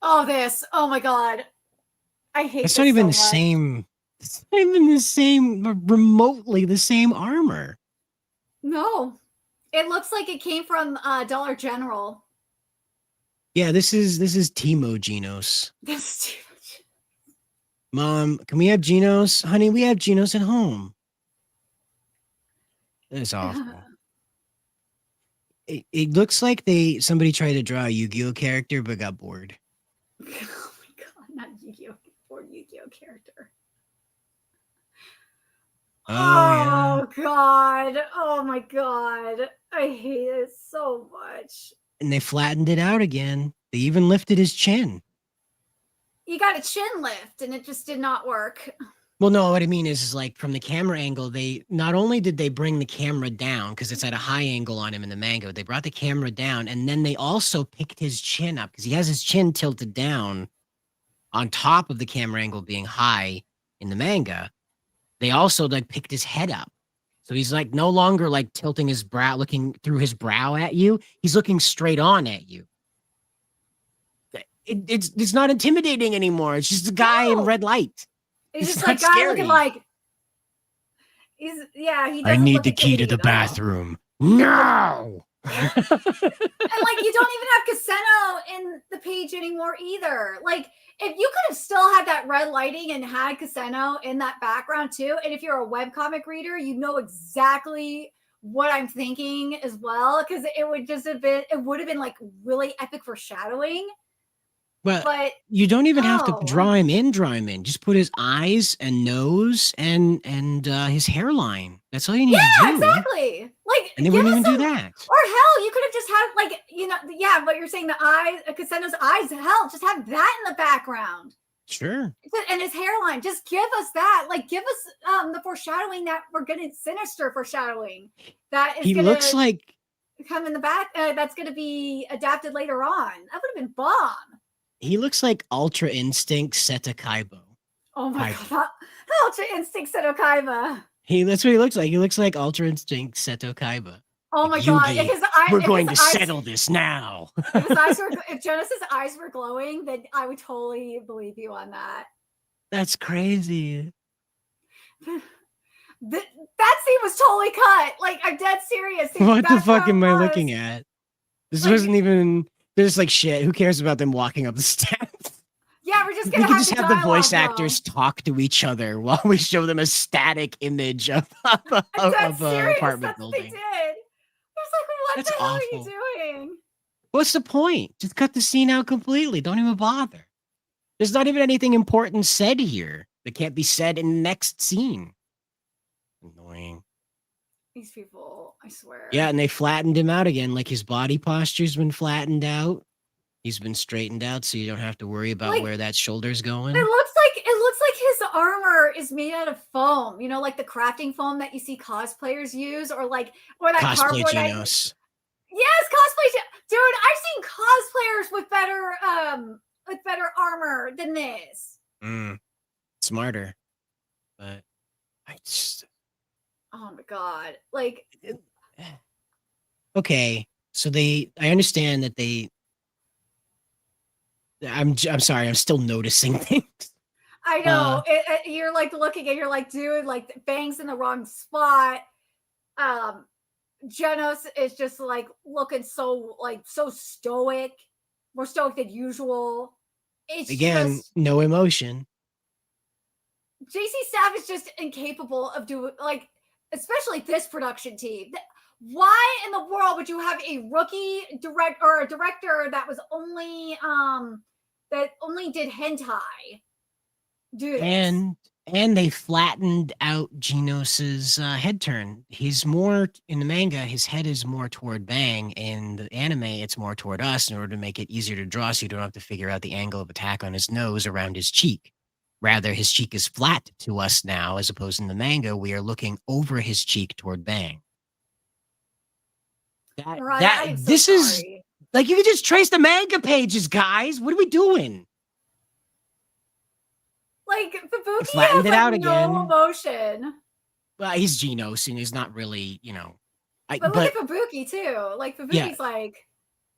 Oh, this. Oh my god. I hate It's not this even so the much. same. It's not even the same, remotely the same armor. No. It looks like it came from Dollar General. Yeah, this is Timo Genos. This is too much. Mom, can we have Genos? Honey, we have Genos at home. It's awful. It looks like somebody tried to draw a Yu-Gi-Oh character but got bored. Oh my god, not Yu-Gi-Oh! Poor Yu-Gi-Oh character. Oh yeah. Oh god. Oh my god. I hate it so much. And they flattened it out again. They even lifted his chin. You got a chin lift and it just did not work. Well, no, what I mean is like from the camera angle, they not only did they bring the camera down because it's at a high angle on him in the manga, they brought the camera down and then they also picked his chin up because he has his chin tilted down on top of the camera angle being high in the manga. They also like picked his head up. So he's like no longer like tilting his brow, looking through his brow at you. He's looking straight on at you. It's not intimidating anymore. It's just a guy in No. red light. He's It's just not like guy looking scary. like he I doesn't need look the key to intimidating the at all. bathroom. No. And like you don't even have Caseno in the page anymore either. Like if you could have still had that red lighting and had Caseno in that background too, and if you're a webcomic reader, you know exactly what I'm thinking as well, because it would have been like really epic foreshadowing. But But you don't even have to no. draw him in. Draw him in. Just put his eyes and nose and his hairline. That's all you need to Yeah, do. exactly. Like And they give wouldn't us even do some that. or hell, you could have just had like, yeah, but you're saying the eyes, Caseno's eyes, hell, just have that in the background. Sure. And his hairline, just give us that. Like, give us the foreshadowing that we're getting, sinister foreshadowing that is He looks gonna like come in the back. That's gonna be adapted later on. That would have been bomb. Ultra Instinct Seta Kaibo. Oh my Kaiba. god, Ultra Instinct Setokaiba. That's what he looks like. He looks like Ultra Instinct Seto Kaiba. Oh my Like, god, Yugi, we're going to settle this now. if Jonas' eyes were glowing, then I would totally believe you on that. That's crazy. That scene was totally cut. Like, I'm dead serious. What the fuck am I looking at? This like, wasn't even. There's like shit. Who cares about them walking up the steps? Yeah, we're just gonna we could just have the voice actors talk to each other while we show them a static image of an apartment building. They did. I was like, what That's the hell awful. are you doing? What's the point? Just cut the scene out completely. Don't even bother. There's not even anything important said here that can't be said in the next scene. Annoying. These people, I swear. Yeah, and they flattened him out again. Like his body posture's been flattened out. He's been straightened out, so you don't have to worry about where that shoulder's going. It looks like his armor is made out of foam. You know, like the crafting foam that you see cosplayers use, or that cosplay cardboard. Genos. Yes, cosplay. Dude, I've seen cosplayers with better armor than this. Smarter, but I just. Oh my god! Like, okay, so I understand that they I'm sorry. I'm still noticing things. I Uh, know. You're like looking and you're like, dude, like bangs in the wrong spot. Um, Genos is just like looking so stoic, more stoic than usual. It's again, just no emotion. JC Staff is just incapable of doing like, especially this production team. Why in the world would you have a rookie direct or a director that was only that only did hentai do this? And they flattened out Genos's head turn. He's more in the manga. His head is more toward Bang. In the anime, it's more toward us in order to make it easier to draw, so you don't have to figure out the angle of attack on his nose around his cheek. Rather, his cheek is flat to us now, as opposed in the manga, we are looking over his cheek toward Bang. Mariah, I That am so this is sorry. like you can just trace the manga pages, guys. What are we doing? Like They Fubuki flattened has it like out no again. emotion. Well, he's Genos, and he's not really, But look at but Fubuki too. Like yeah, Fubuki's like,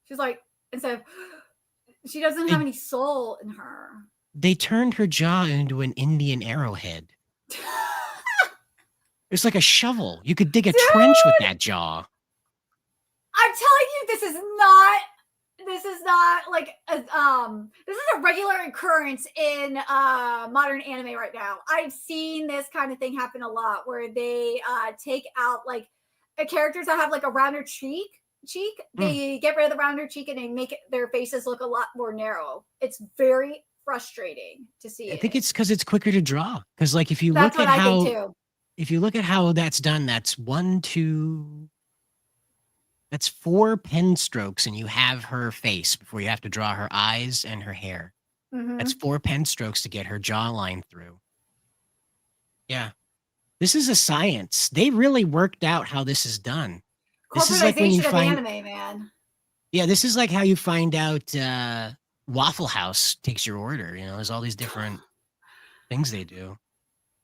she's like, instead of she doesn't have they any soul in her. they turned her jaw into an Indian arrowhead. It's like a shovel. You could dig a trench with Dude, that jaw. I'm telling you, this is not like this is a regular occurrence in modern anime right now. I've seen this kind of thing happen a lot where they take out like characters that have like a rounder cheek, Mm. they get rid of the rounder cheek and they make their faces look a lot more narrow. It's very frustrating to see I think it. it's because it's quicker to draw. Because like That's what I think too. if you look at how that's done, that's four pen strokes, and you have her face before you have to draw her eyes and her hair. That's Mm-hmm. four pen strokes to get her jawline through. Yeah. This is a science. They really worked out how this is done. This is like when you Corporatization of find, anime, man. yeah, this is like how you find out Waffle House takes your order. There's all these different things they do.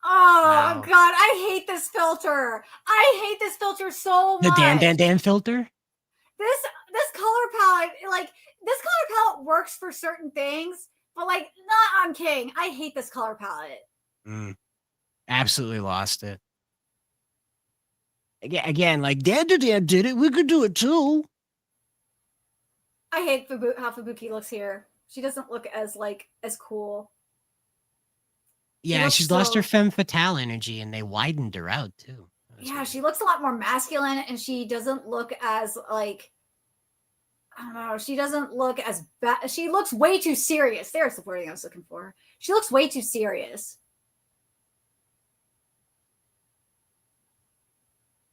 Oh Wow. god, I hate this filter. I hate this filter so The Dan Dan much. Dan filter? This this color palette, like this color palette works for certain things, but like not on King. I hate this color palette. Mm, absolutely lost it. Again, like Dan Dan Dan did it. We could do it too. I hate how Fubuki looks here. She doesn't look as cool. She Yeah, looks she's lost her so femme fatale energy, and they widened her out too. yeah, she looks a lot more masculine and she doesn't look as like I don't know. She doesn't look as bad. She looks way too serious. There's the wording I was looking for. She looks way too serious.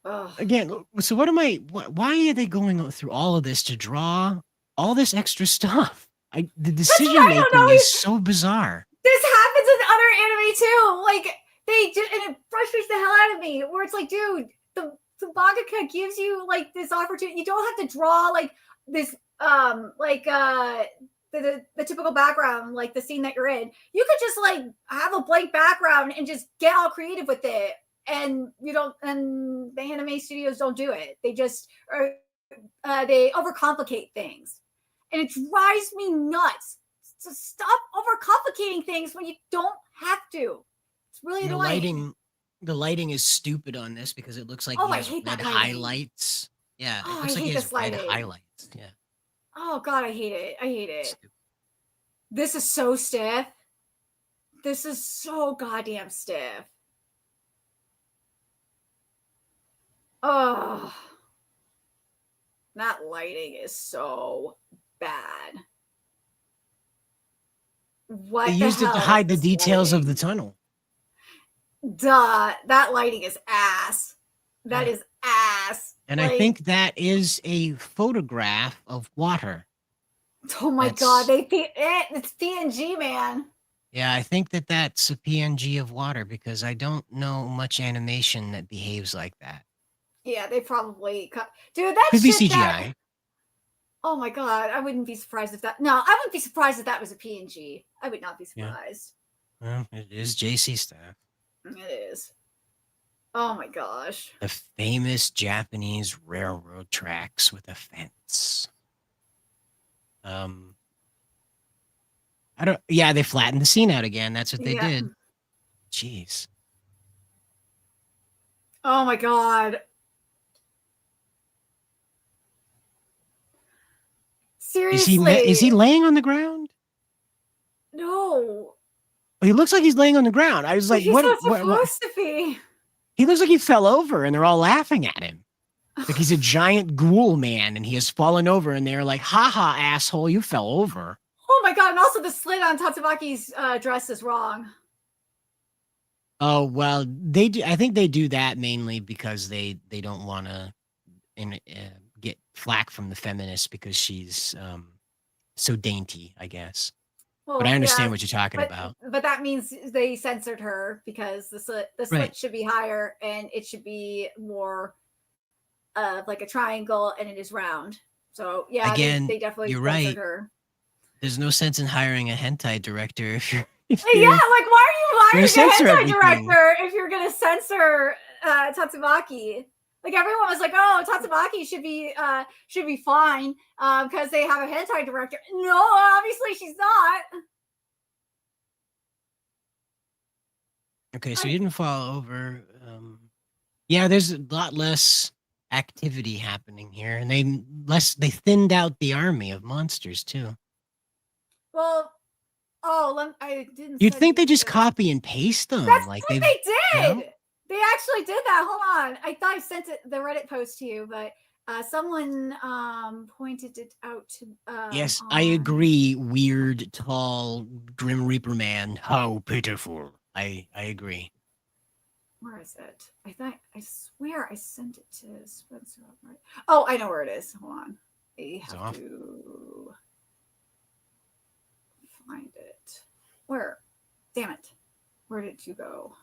Ugh. Again, so what am I? Why are they going through all of this to draw all this extra stuff? The That's what decision I don't making know. is so bizarre. This happens in other anime too. Like they just, and it frustrates the hell out of me. Where it's like, dude, the mangaka gives you like this opportunity. You don't have to draw like this, the typical background, like the scene that you're in. You could just like have a blank background and just get all creative with it. And you don't, and the anime studios don't do it. They just, or they overcomplicate things, and it drives me nuts. So stop overcomplicating things when you don't have to. It's really And annoying. the lighting is stupid on this because it looks like Oh, he I has hate red that lighting. highlights. Yeah, it Oh, I looks like he hate has this red lighting. highlights. Yeah, Oh god, I hate it. I hate it. stupid. This is so stiff. This is so goddamn stiff. Oh, that lighting is so bad. They What the used it to hell is hide the this details of the lighting? tunnel. Duh, that lighting is ass. That Yeah. is ass. And I Like, think that is a photograph of water. oh my god, That's it's PNG, man. Yeah, I think that that's a PNG of water because I don't know much animation that behaves like that. Yeah, they probably cut. Dude, that Could be shit that. CGI. Oh my god, I wouldn't be surprised if that. No, I wouldn't be surprised if that was a PNG. I would not be Yeah. surprised. Well, it is JC stuff. It is. Oh my gosh. The famous Japanese railroad tracks with a fence. Um, I don't. Yeah, they flattened the scene out again. That's what they Yeah. did. Jeez. Oh my god. Is he Seriously. laying on the ground? No. He looks like he's laying on the ground. I was But like, he's not what? supposed to be. He looks like he fell over and they're all laughing at him. Like he's a giant ghoul man and he has fallen over and they're like, haha, asshole, you fell over. Oh my god, and also the slit on Tatsubaki's dress is wrong. Oh, well, they do. I think they do that mainly because they don't want to get flack from the feminists because she's so dainty, I guess. But I Well, yeah, understand what you're talking about. but that means they censored her because the slit Right. should be higher and it should be more like a triangle and it is round. So yeah, Again, they definitely you're censored right. her. There's no sense in hiring a hentai director if you're Yeah, like why are you hiring a censor hentai everything. director if you're gonna censor Tatsumaki? Like everyone was like, "Oh, Tatsumaki should be fine because they have a hentai director." No, obviously she's not. Okay, so you didn't fall over. Yeah, there's a lot less activity happening here, and they thinned out the army of monsters too. Well, I didn't. You'd think they just this. copy and paste them. That's Like what they did. You know? They actually did that. Hold on, I thought I sent the Reddit post to you, but someone pointed it out to. Yes, I agree. Weird, tall, Grim Reaper man. How pitiful. I agree. Where is it? I swear I sent it to Spencer. Oh, I know where it is. Hold on. I have to find it. Where? Damn it. Where did you go?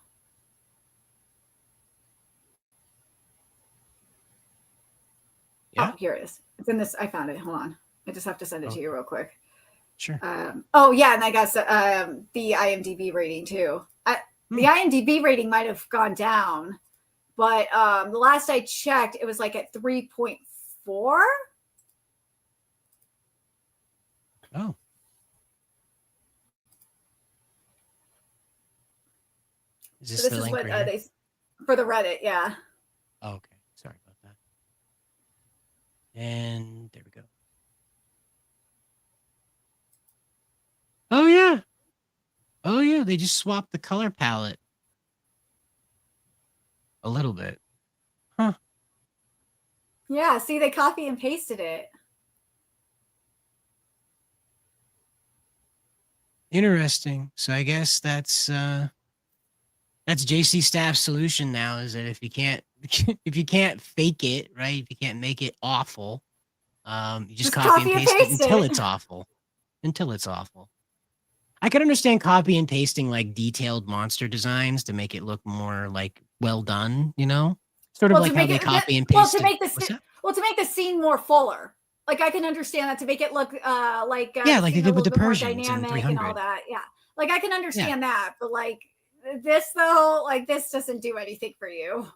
Yeah. Oh, here it is. It's in this. I found it. Hold on. I just have to send it to you real quick. Sure. Oh, yeah. And I got the IMDb rating too. The IMDb rating might have gone down, but the last I checked, it was like at 3.4. Oh. Is this the link what right they for the Reddit? Yeah. Oh, okay. Sorry about that. And there we go. Oh yeah. Oh yeah. They just swapped the color palette a little bit. Huh. Yeah. See, they copy and pasted it. Interesting. So I guess that's JC Staff's solution now is that if you can't fake it, right? If you can't make it awful, you just copy and paste it until it's awful. Until it's awful. I could understand copy and pasting like detailed monster designs to make it look more like well done, you know? Sort of like how they copy and paste. To make the scene more fuller. Like I can understand that to make it look like like they did with the Persians in 300 and all that. Yeah, like I can understand that, but like this though, like this doesn't do anything for you.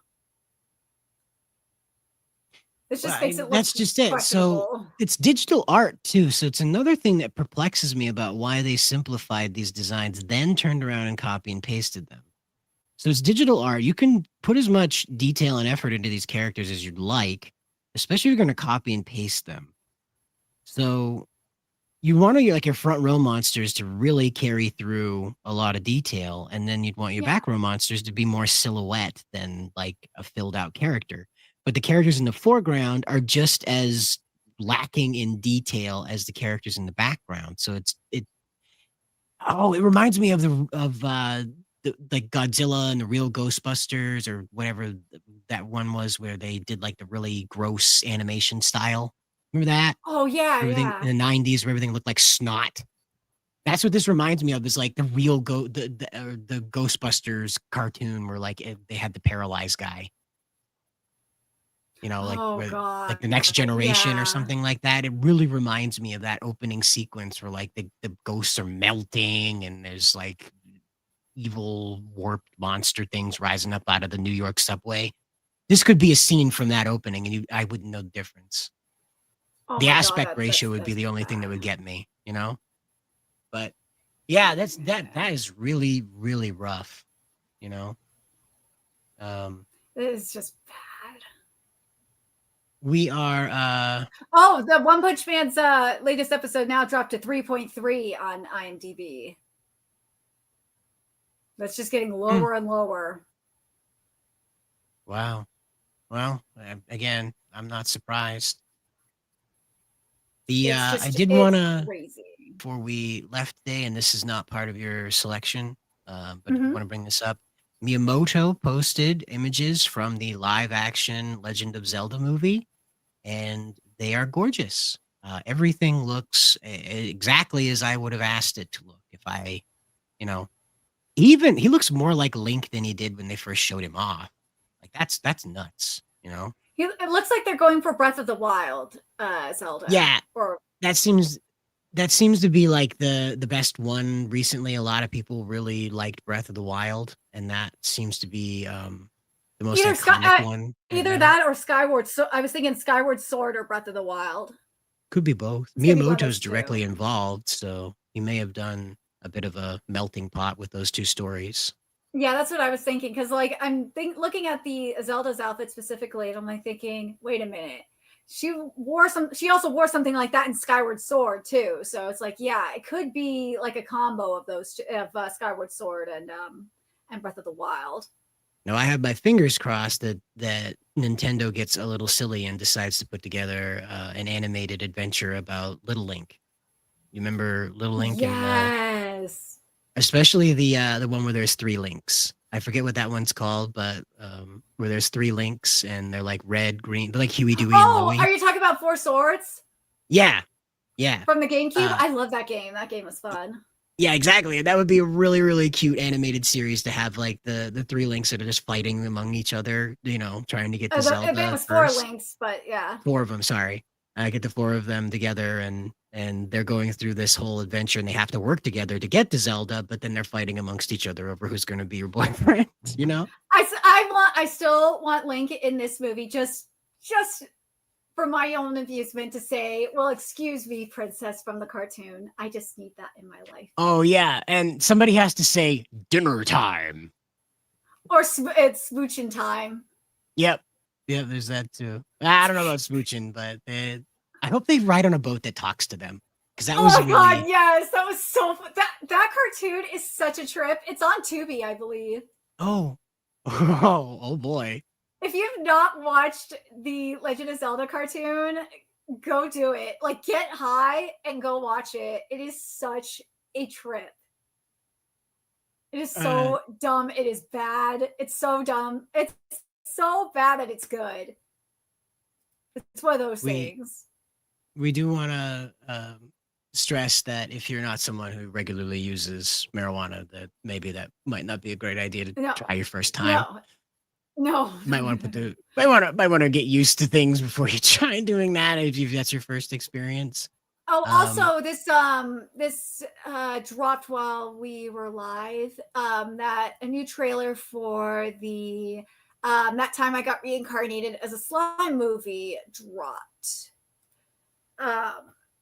It just makes it look. That's just it. So it's digital art too. So it's another thing that perplexes me about why they simplified these designs, then turned around and copy and pasted them. So it's digital art. You can put as much detail and effort into these characters as you'd like, especially if you're going to copy and paste them. So you want to like your front row monsters to really carry through a lot of detail, and then you'd want your back row monsters to be more silhouette than like a filled out character. But the characters in the foreground are just as lacking in detail as the characters in the background. So it reminds me of like Godzilla and the Real Ghostbusters or whatever that one was where they did like the really gross animation style. Remember that? Oh yeah, everything in the 90s where everything looked like snot. That's what this reminds me of. Is like the real the Ghostbusters cartoon where like they had the paralyzed guy. You know, like like the Next Generation or something like that. It really reminds me of that opening sequence where like the ghosts are melting and there's like evil warped monster things rising up out of the New York subway. This could be a scene from that opening and I wouldn't know the difference. The aspect ratio would be the only thing that would get me, you know? But Yeah, that is really, really rough, you know? Um, It's just bad. we are, Oh, the One Punch Man's latest episode now dropped to 3.3 on IMDb. That's just getting hmm, lower and lower. wow. Well, again, I'm not surprised. I did It's wanna, crazy. before we left today, and this is not part of your selection, but I do Mm-hmm. wanna bring this up. Miyamoto posted images from the live action Legend of Zelda movie, and they are gorgeous. Everything looks exactly as I would have asked it to look if I, you know, even he looks more like Link than he did when they first showed him off. Like that's nuts, you know? It looks like they're going for Breath of the Wild, Zelda, Yeah, or that seems that seems to be like the best one recently. A lot of people really liked Breath of the Wild, and that seems to be the most either iconic one right either now. that or Skyward. So I was thinking Skyward Sword or Breath of the Wild. Could be both. It's gonna be one of Miyamoto's those directly two. involved, so he may have done a bit of a melting pot with those two stories. Yeah, that's what I was thinking. Because like looking at the Zelda's outfit specifically, and I'm like thinking, wait a minute. She also wore something like that in Skyward Sword too. So it's like, yeah, it could be like a combo of those of Skyward Sword and Breath of the Wild. Now I have my fingers crossed that Nintendo gets a little silly and decides to put together an animated adventure about Little Link. You remember Little Link and Yes. especially the one where there's three links. I forget what that one's called, but where there's three links and they're like red, green, they're like Huey, Dewey, and Oh, are Louie. you talking about Four Swords Yeah, yeah, from the GameCube? uh, I love that game. That game was fun. yeah, exactly. That would be a really, really cute animated series to have like the three links that are just fighting among each other, you know, trying to get to It Zelda was four first. links, but yeah. Four of them, sorry. I get the four of them together and they're going through this whole adventure and they have to work together to get to Zelda, but then they're fighting amongst each other over who's going to be your boyfriend, you know? I still want Link in this movie just for my own amusement to say, well, excuse me, princess from the cartoon. I just need that in my life. Oh yeah, and somebody has to say dinner time. Or it's smooching time. Yep. Yep, there's that too. I don't know about smooching, but I hope they ride on a boat that talks to them because that Oh was my god, really yes, that was so fun. That cartoon is such a trip. It's on Tubi, I believe. oh oh boy. If you've not watched the Legend of Zelda cartoon, go do it. Like, get high and go watch it. It is such a trip. It is Uh, so dumb. It is bad. It's so dumb. It's so bad that it's good. It's one of those we things. we do want to stress that if you're not someone who regularly uses marijuana, that maybe that might not be a great idea to No, try your first time. no, no, no, Might no, want to no, put no. the might want to get used to things before you try doing that if that's your first experience. Oh, Um, also this dropped while we were live. That a new trailer for the that time I got reincarnated as a slime movie dropped. Um,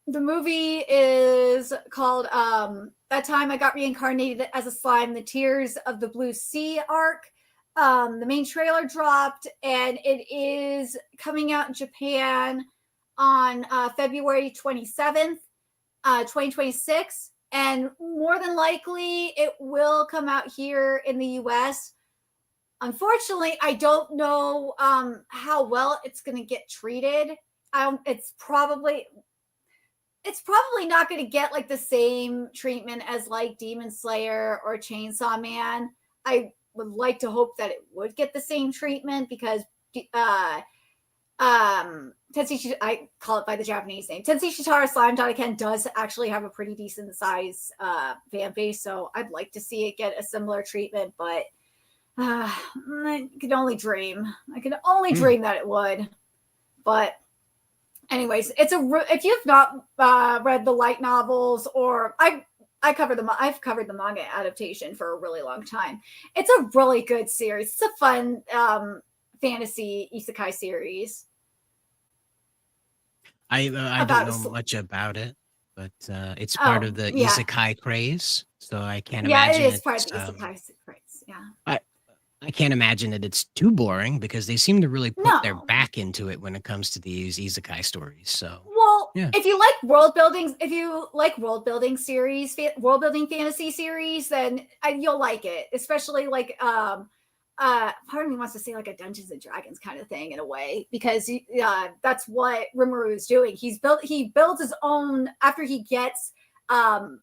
the movie is called That Time I Got Reincarnated as a Slime, The Tears of the Blue Sea arc. The main trailer dropped and it is coming out in Japan on February 27th, 2026. And more than likely, it will come out here in the US. Unfortunately, I don't know how well it's going to get treated. It's probably not going to get like the same treatment as like Demon Slayer or Chainsaw Man. I would like to hope that it would get the same treatment because Tensei, I call it by the Japanese name. Tensei Shitara Slime Ken does actually have a pretty decent size fan base, so I'd like to see it get a similar treatment, but I can only dream. I can only hmm. dream that it would. But anyways, if you've not read the light novels or I've covered the manga adaptation for a really long time. It's a really good series. It's a fun fantasy isekai I don't about know much about it. but it's part of Oh, the yeah. isekai craze. So I can't Yeah, it imagine is part it's of the isekai series. Yeah. I I can't imagine that it's too boring because they seem to really put their No. back into it when it comes to these isekai stories. So Well, yeah. if you like world building, if you like world building series, world building fantasy series, then you'll like it. Especially like part of me wants to say like a Dungeons and Dragons kind of thing in a way because that's what Rimuru is doing. He builds his own after he gets um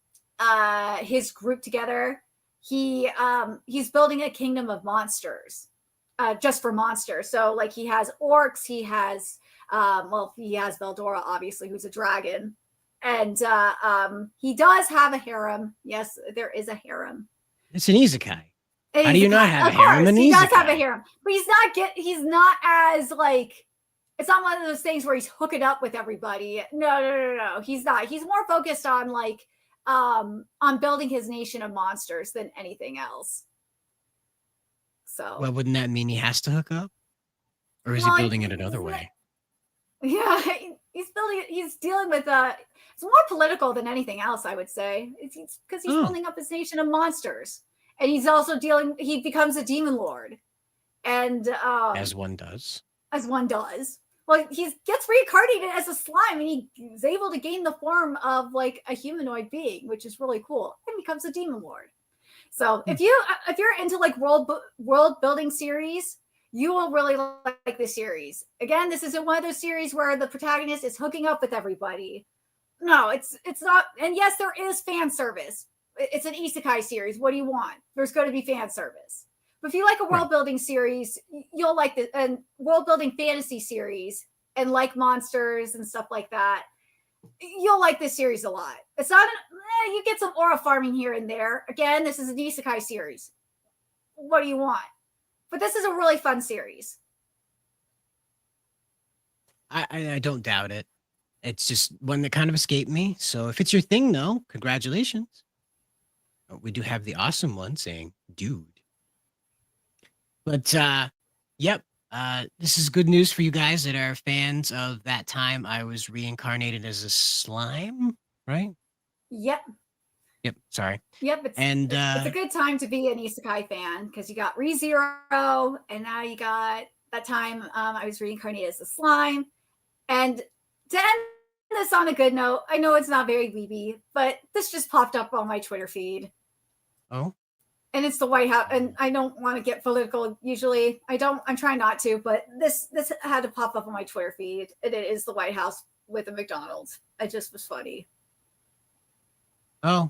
his group together. He's building a kingdom of monsters, just for monsters. So like he has orcs, he has Veldora, obviously, who's a dragon. And he does have a harem. Yes, there is a harem. It's an isekai. And How do he's a you not guy. have a Of harem course, in he does have a isekai? harem. But he's not as like it's not one of those things where he's hooking up with everybody. No. He's not. He's more focused on like on building his nation of monsters than anything else. So Well, wouldn't that mean he has to hook up? Or is he well, building it another way? yeah, he's building. He's dealing with it's more political than anything else, I would say. It's because he's Oh, building up his nation of monsters, and he's also dealing. He becomes a demon lord, and as one does. as one does. Well, he gets reincarnated as a slime, and he's able to gain the form of like a humanoid being, which is really cool, and becomes a demon lord. So Hmm. if you're into like world building series, you will really like this series. Again, this isn't one of those series where the protagonist is hooking up with everybody. No, it's not. And yes, there is fan service. It's an isekai series. What do you want? There's going to be fan service. But if you like a Right. world building series, you'll like the and world building fantasy series and like monsters and stuff like that. You'll like this series a lot. It's not you get some aura farming here and there. Again, this is an isekai series. What do you want? But this is a really fun series. I don't doubt it. It's just one that kind of escaped me. So if it's your thing, though, congratulations. We do have the awesome one saying, dude. But yep. This is good news for you guys that are fans of that time I was reincarnated as a slime, right? Yep. Yep. Sorry. Yep, And it's a good time to be an isekai fan because you got ReZero, and now you got that time I was reincarnated as a slime. And to end this on a good note, I know it's not very weeby, but this just popped up on my Twitter feed. oh, And it's the White House, and I don't want to get political. Usually, I don't. I'm trying not to, but this had to pop up on my Twitter feed, and it is the White House with a McDonald's. It just was funny. oh,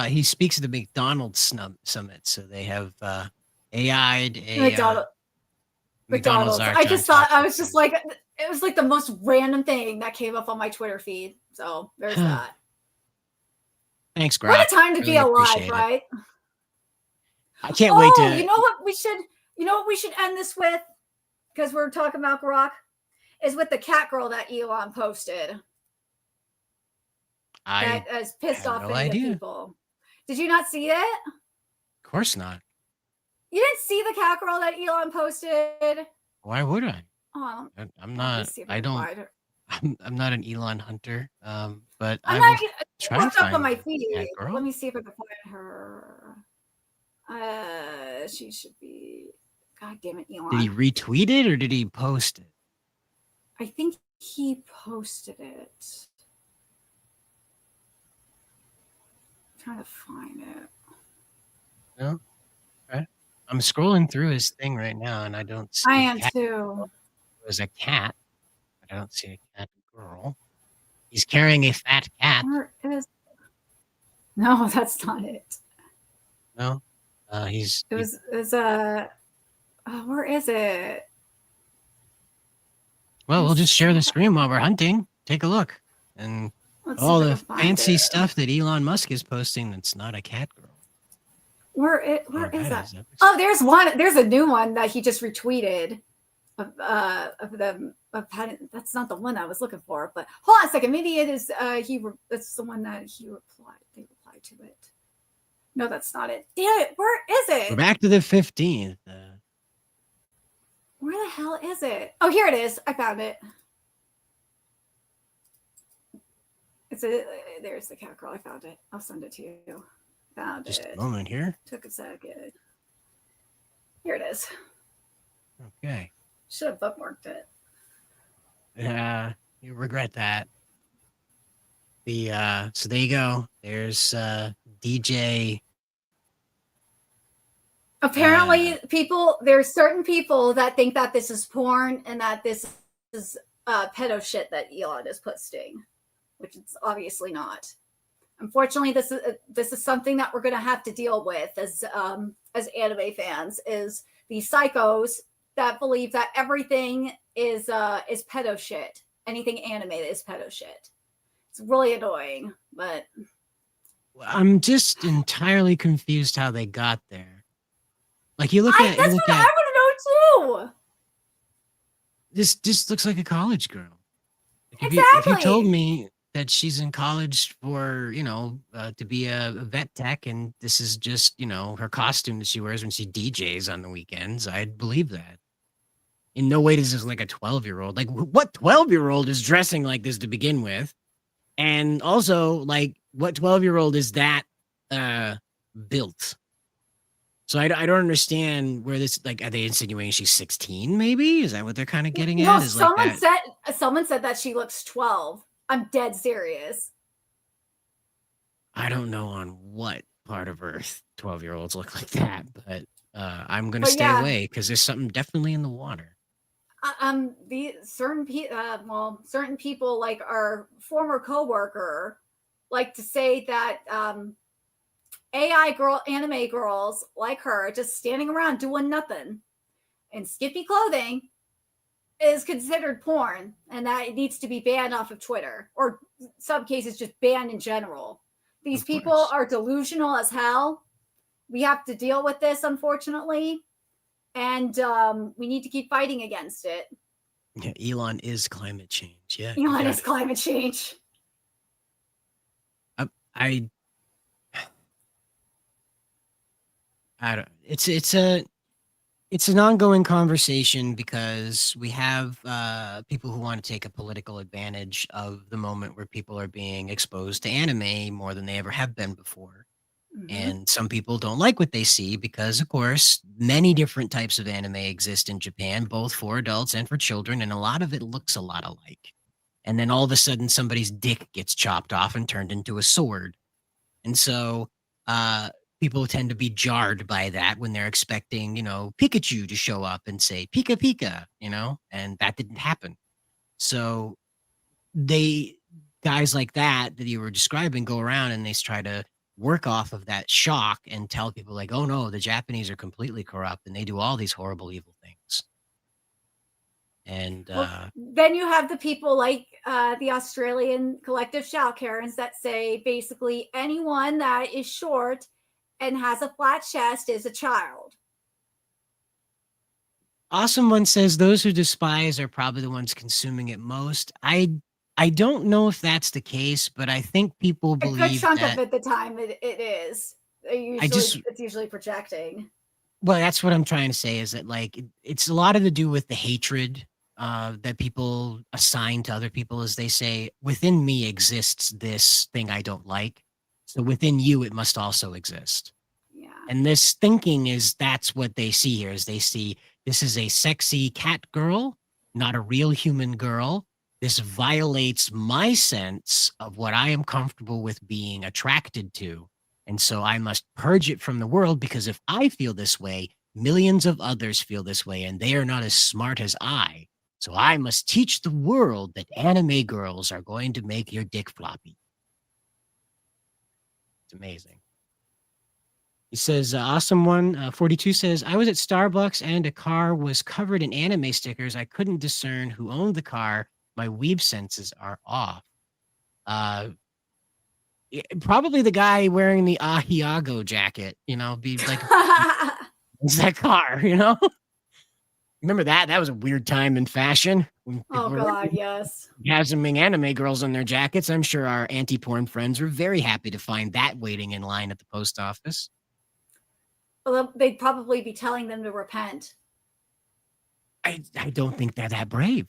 he speaks at the McDonald's summit, so they have AI'd a McDonald's McDonald's. I arch on just thought top I of was just like it was like the most random thing that came up on my Twitter feed. So there's him. that. Thanks, What Grok. a time to be Really alive, appreciate it. right? I can't wait Oh, to. you know what we should end this with? Because we're talking about Grok, is with the cat girl that Elon posted I that has pissed have off no many idea. Of people. Did you not see it? course not. You didn't see the cat girl that Elon posted? Why would I? Oh, I'm let me not. see if I I can don't. find her. I'm not an Elon hunter. But I'm I not. will It try to popped up on find my the feed. cat Let girl. me see if I can find her. She should be. God damn it, Did he Elon! retweet it or did he post it? I think he posted it. I'm trying to find it. No. Okay. I'm scrolling through his thing right now, and I don't I see a am cat. too. There's a cat, but I don't see a cat girl. He's carrying a fat cat. Where is? No, that's not it. No. He's. It was. It was a. Where is it? Well, we'll just share the screen while we're hunting. Take a look. And Let's see all if I the can find fancy it. stuff that Elon Musk is posting that's not a cat girl. Where Oh, is that? is epic. Oh, there's one. There's a new one that he just retweeted of that's not the one I was looking for. But hold on a second. Maybe it is. That's the one that he replied. They replied to it. No, that's not it. Damn it! Where is We're it? back to the 15th. Where the hell is it? Oh, here it is. I found it. There's the cat girl. I found it. I'll send it to you. Found Just a it. moment here. Took a second. Here it is. Okay. Should have bookmarked it. You regret that. So there you go. There's DJ. Apparently, there's certain people that think that this is porn and that this is pedo shit that Elon is posting, which it's obviously not. Unfortunately, this is something that we're going to have to deal with as anime fans. Is these psychos that believe that everything is pedo shit. Anything animated is pedo shit. It's really annoying, but I'm just entirely confused how they got there. Like that's what I want to know too. This just looks like a college girl. Like if you told Exactly. me that she's in college for, to be a vet tech, and this is just, her costume that she wears when she DJs on the weekends, I'd believe that. In no way does this look like a 12-year-old. Like, what 12-year-old is dressing like this to begin with? And also, like, what 12-year-old is that built? So I don't understand where this, like, are they insinuating she's 16 maybe? Is that what they're kind of getting No, at? Is like that? someone said that she looks 12. I'm dead serious. I don't know on what part of Earth 12-year-olds look like that, but I'm going to stay away because there's something definitely in the water. Certain people like our former coworker like to say that anime girls like her just standing around doing nothing in skimpy clothing is considered porn, and that it needs to be banned off of Twitter, or some cases just banned in general. These people are delusional as hell. We have to deal with this, unfortunately, and we need to keep fighting against it. Yeah, Elon is climate change. Yeah, Elon is climate change. I don't. It's an ongoing conversation because we have people who want to take a political advantage of the moment where people are being exposed to anime more than they ever have been before. And some people don't like what they see because, of course, many different types of anime exist in Japan, both for adults and for children, and a lot of it looks a lot alike. And then all of a sudden, somebody's dick gets chopped off and turned into a sword. And so people tend to be jarred by that when they're expecting, Pikachu to show up and say, Pika Pika, and that didn't happen. So guys like that you were describing go around and they try to work off of that shock and tell people like, oh no, the Japanese are completely corrupt and they do all these horrible, evil things. And then you have the people like the Australian collective shout Karens that say basically anyone that is short and has a flat chest is a child. Awesome One says those who despise are probably the ones consuming it most. I don't know if that's the case, but I think people believe a good chunk of it the time it is. It's usually projecting. Well, that's what I'm trying to say is that like it's a lot of to do with the hatred that people assign to other people, as they say, within me exists this thing I don't like. So within you, it must also exist. Yeah. And this thinking that's what they see here is they see this is a sexy cat girl, not a real human girl. This violates my sense of what I am comfortable with being attracted to. And so I must purge it from the world because if I feel this way, millions of others feel this way and they are not as smart as I. So I must teach the world that anime girls are going to make your dick floppy. It's amazing. He says, Awesome One 42 says, I was at Starbucks and a car was covered in anime stickers. I couldn't discern who owned the car. My weeb senses are off. Probably the guy wearing the Ahiago jacket, be like, it's that car, Remember that? That was a weird time in fashion. Oh, God, yes. Hasming anime girls on their jackets. I'm sure our anti-porn friends were very happy to find that waiting in line at the post office. Well, they'd probably be telling them to repent. I don't think they're that brave.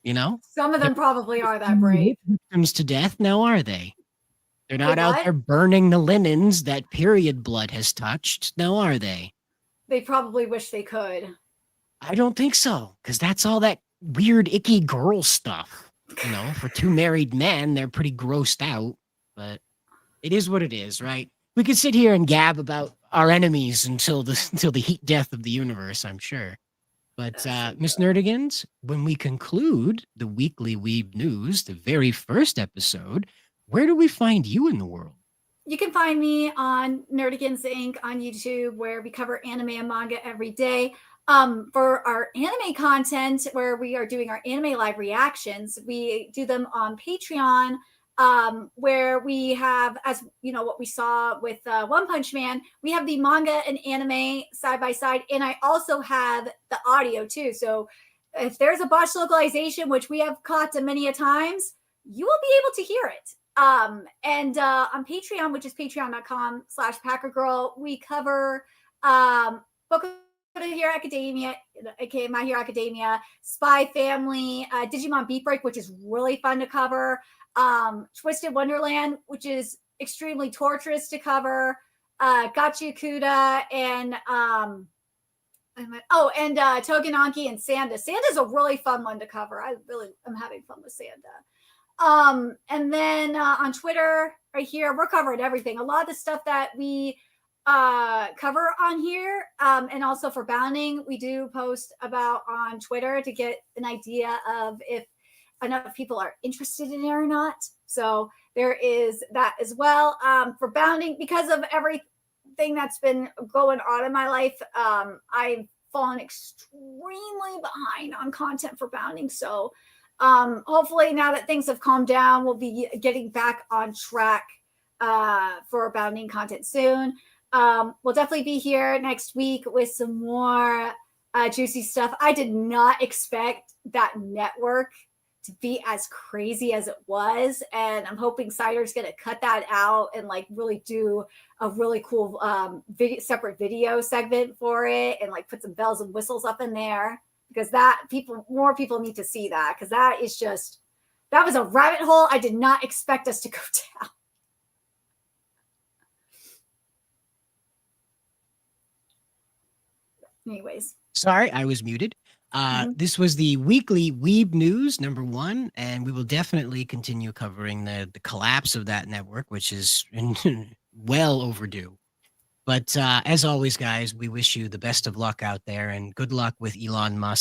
You know, Some of they're them probably not are that burning brave. their victims to death now, are they? They're They not out what? there burning the linens that period blood has touched, now are they? They probably wish they could. I don't think so, because that's all that weird, icky girl stuff. You know, for two married men, they're pretty grossed out, but it is what it is, right? We could sit here and gab about our enemies until the until the heat death of the universe, I'm sure. But That's so Miss true. Nerdigans, when we conclude the weekly Weeb News, the very first episode, where do we find you in the world? You can find me on Nerdigans Inc. on YouTube, where we cover anime and manga every day. For our anime content, where we are doing our anime live reactions, we do them on Patreon, where we have, as you know, what we saw with One Punch Man, we have the manga and anime side by side, and I also have the audio too. So if there's a botched localization, which we have caught many a times, you will be able to hear it. And on Patreon, which is patreon.com/packergirl, we cover Boku no Hero Academia, aka My Hero Academia, Spy Family, Digimon Beat Break, which is really fun to cover, Twisted Wonderland, which is extremely torturous to cover, Gachi and Togenanki and Sanda. Sanda's a really fun one to cover. I really am having fun with Sanda. And then on Twitter, right here, we're covering everything. A lot of the stuff that we cover on here, and also for bounding, we do post about on Twitter to get an idea of if enough people are interested in it or not. So there is that as well. For bounding, because of everything that's been going on in my life, I've fallen extremely behind on content for bounding. So hopefully now that things have calmed down, we'll be getting back on track for bounding content soon. We'll definitely be here next week with some more juicy stuff. I did not expect that network to be as crazy as it was, and I'm hoping Cider's going to cut that out and like really do a really cool separate video segment for it, and like put some bells and whistles up in there, because more people need to see that, because that was a rabbit hole I did not expect us to go down. Anyways. Sorry, I was muted. This was the weekly Weeb News #1, and we will definitely continue covering the collapse of that network, which is well overdue. But as always, guys, we wish you the best of luck out there, and good luck with Elon Musk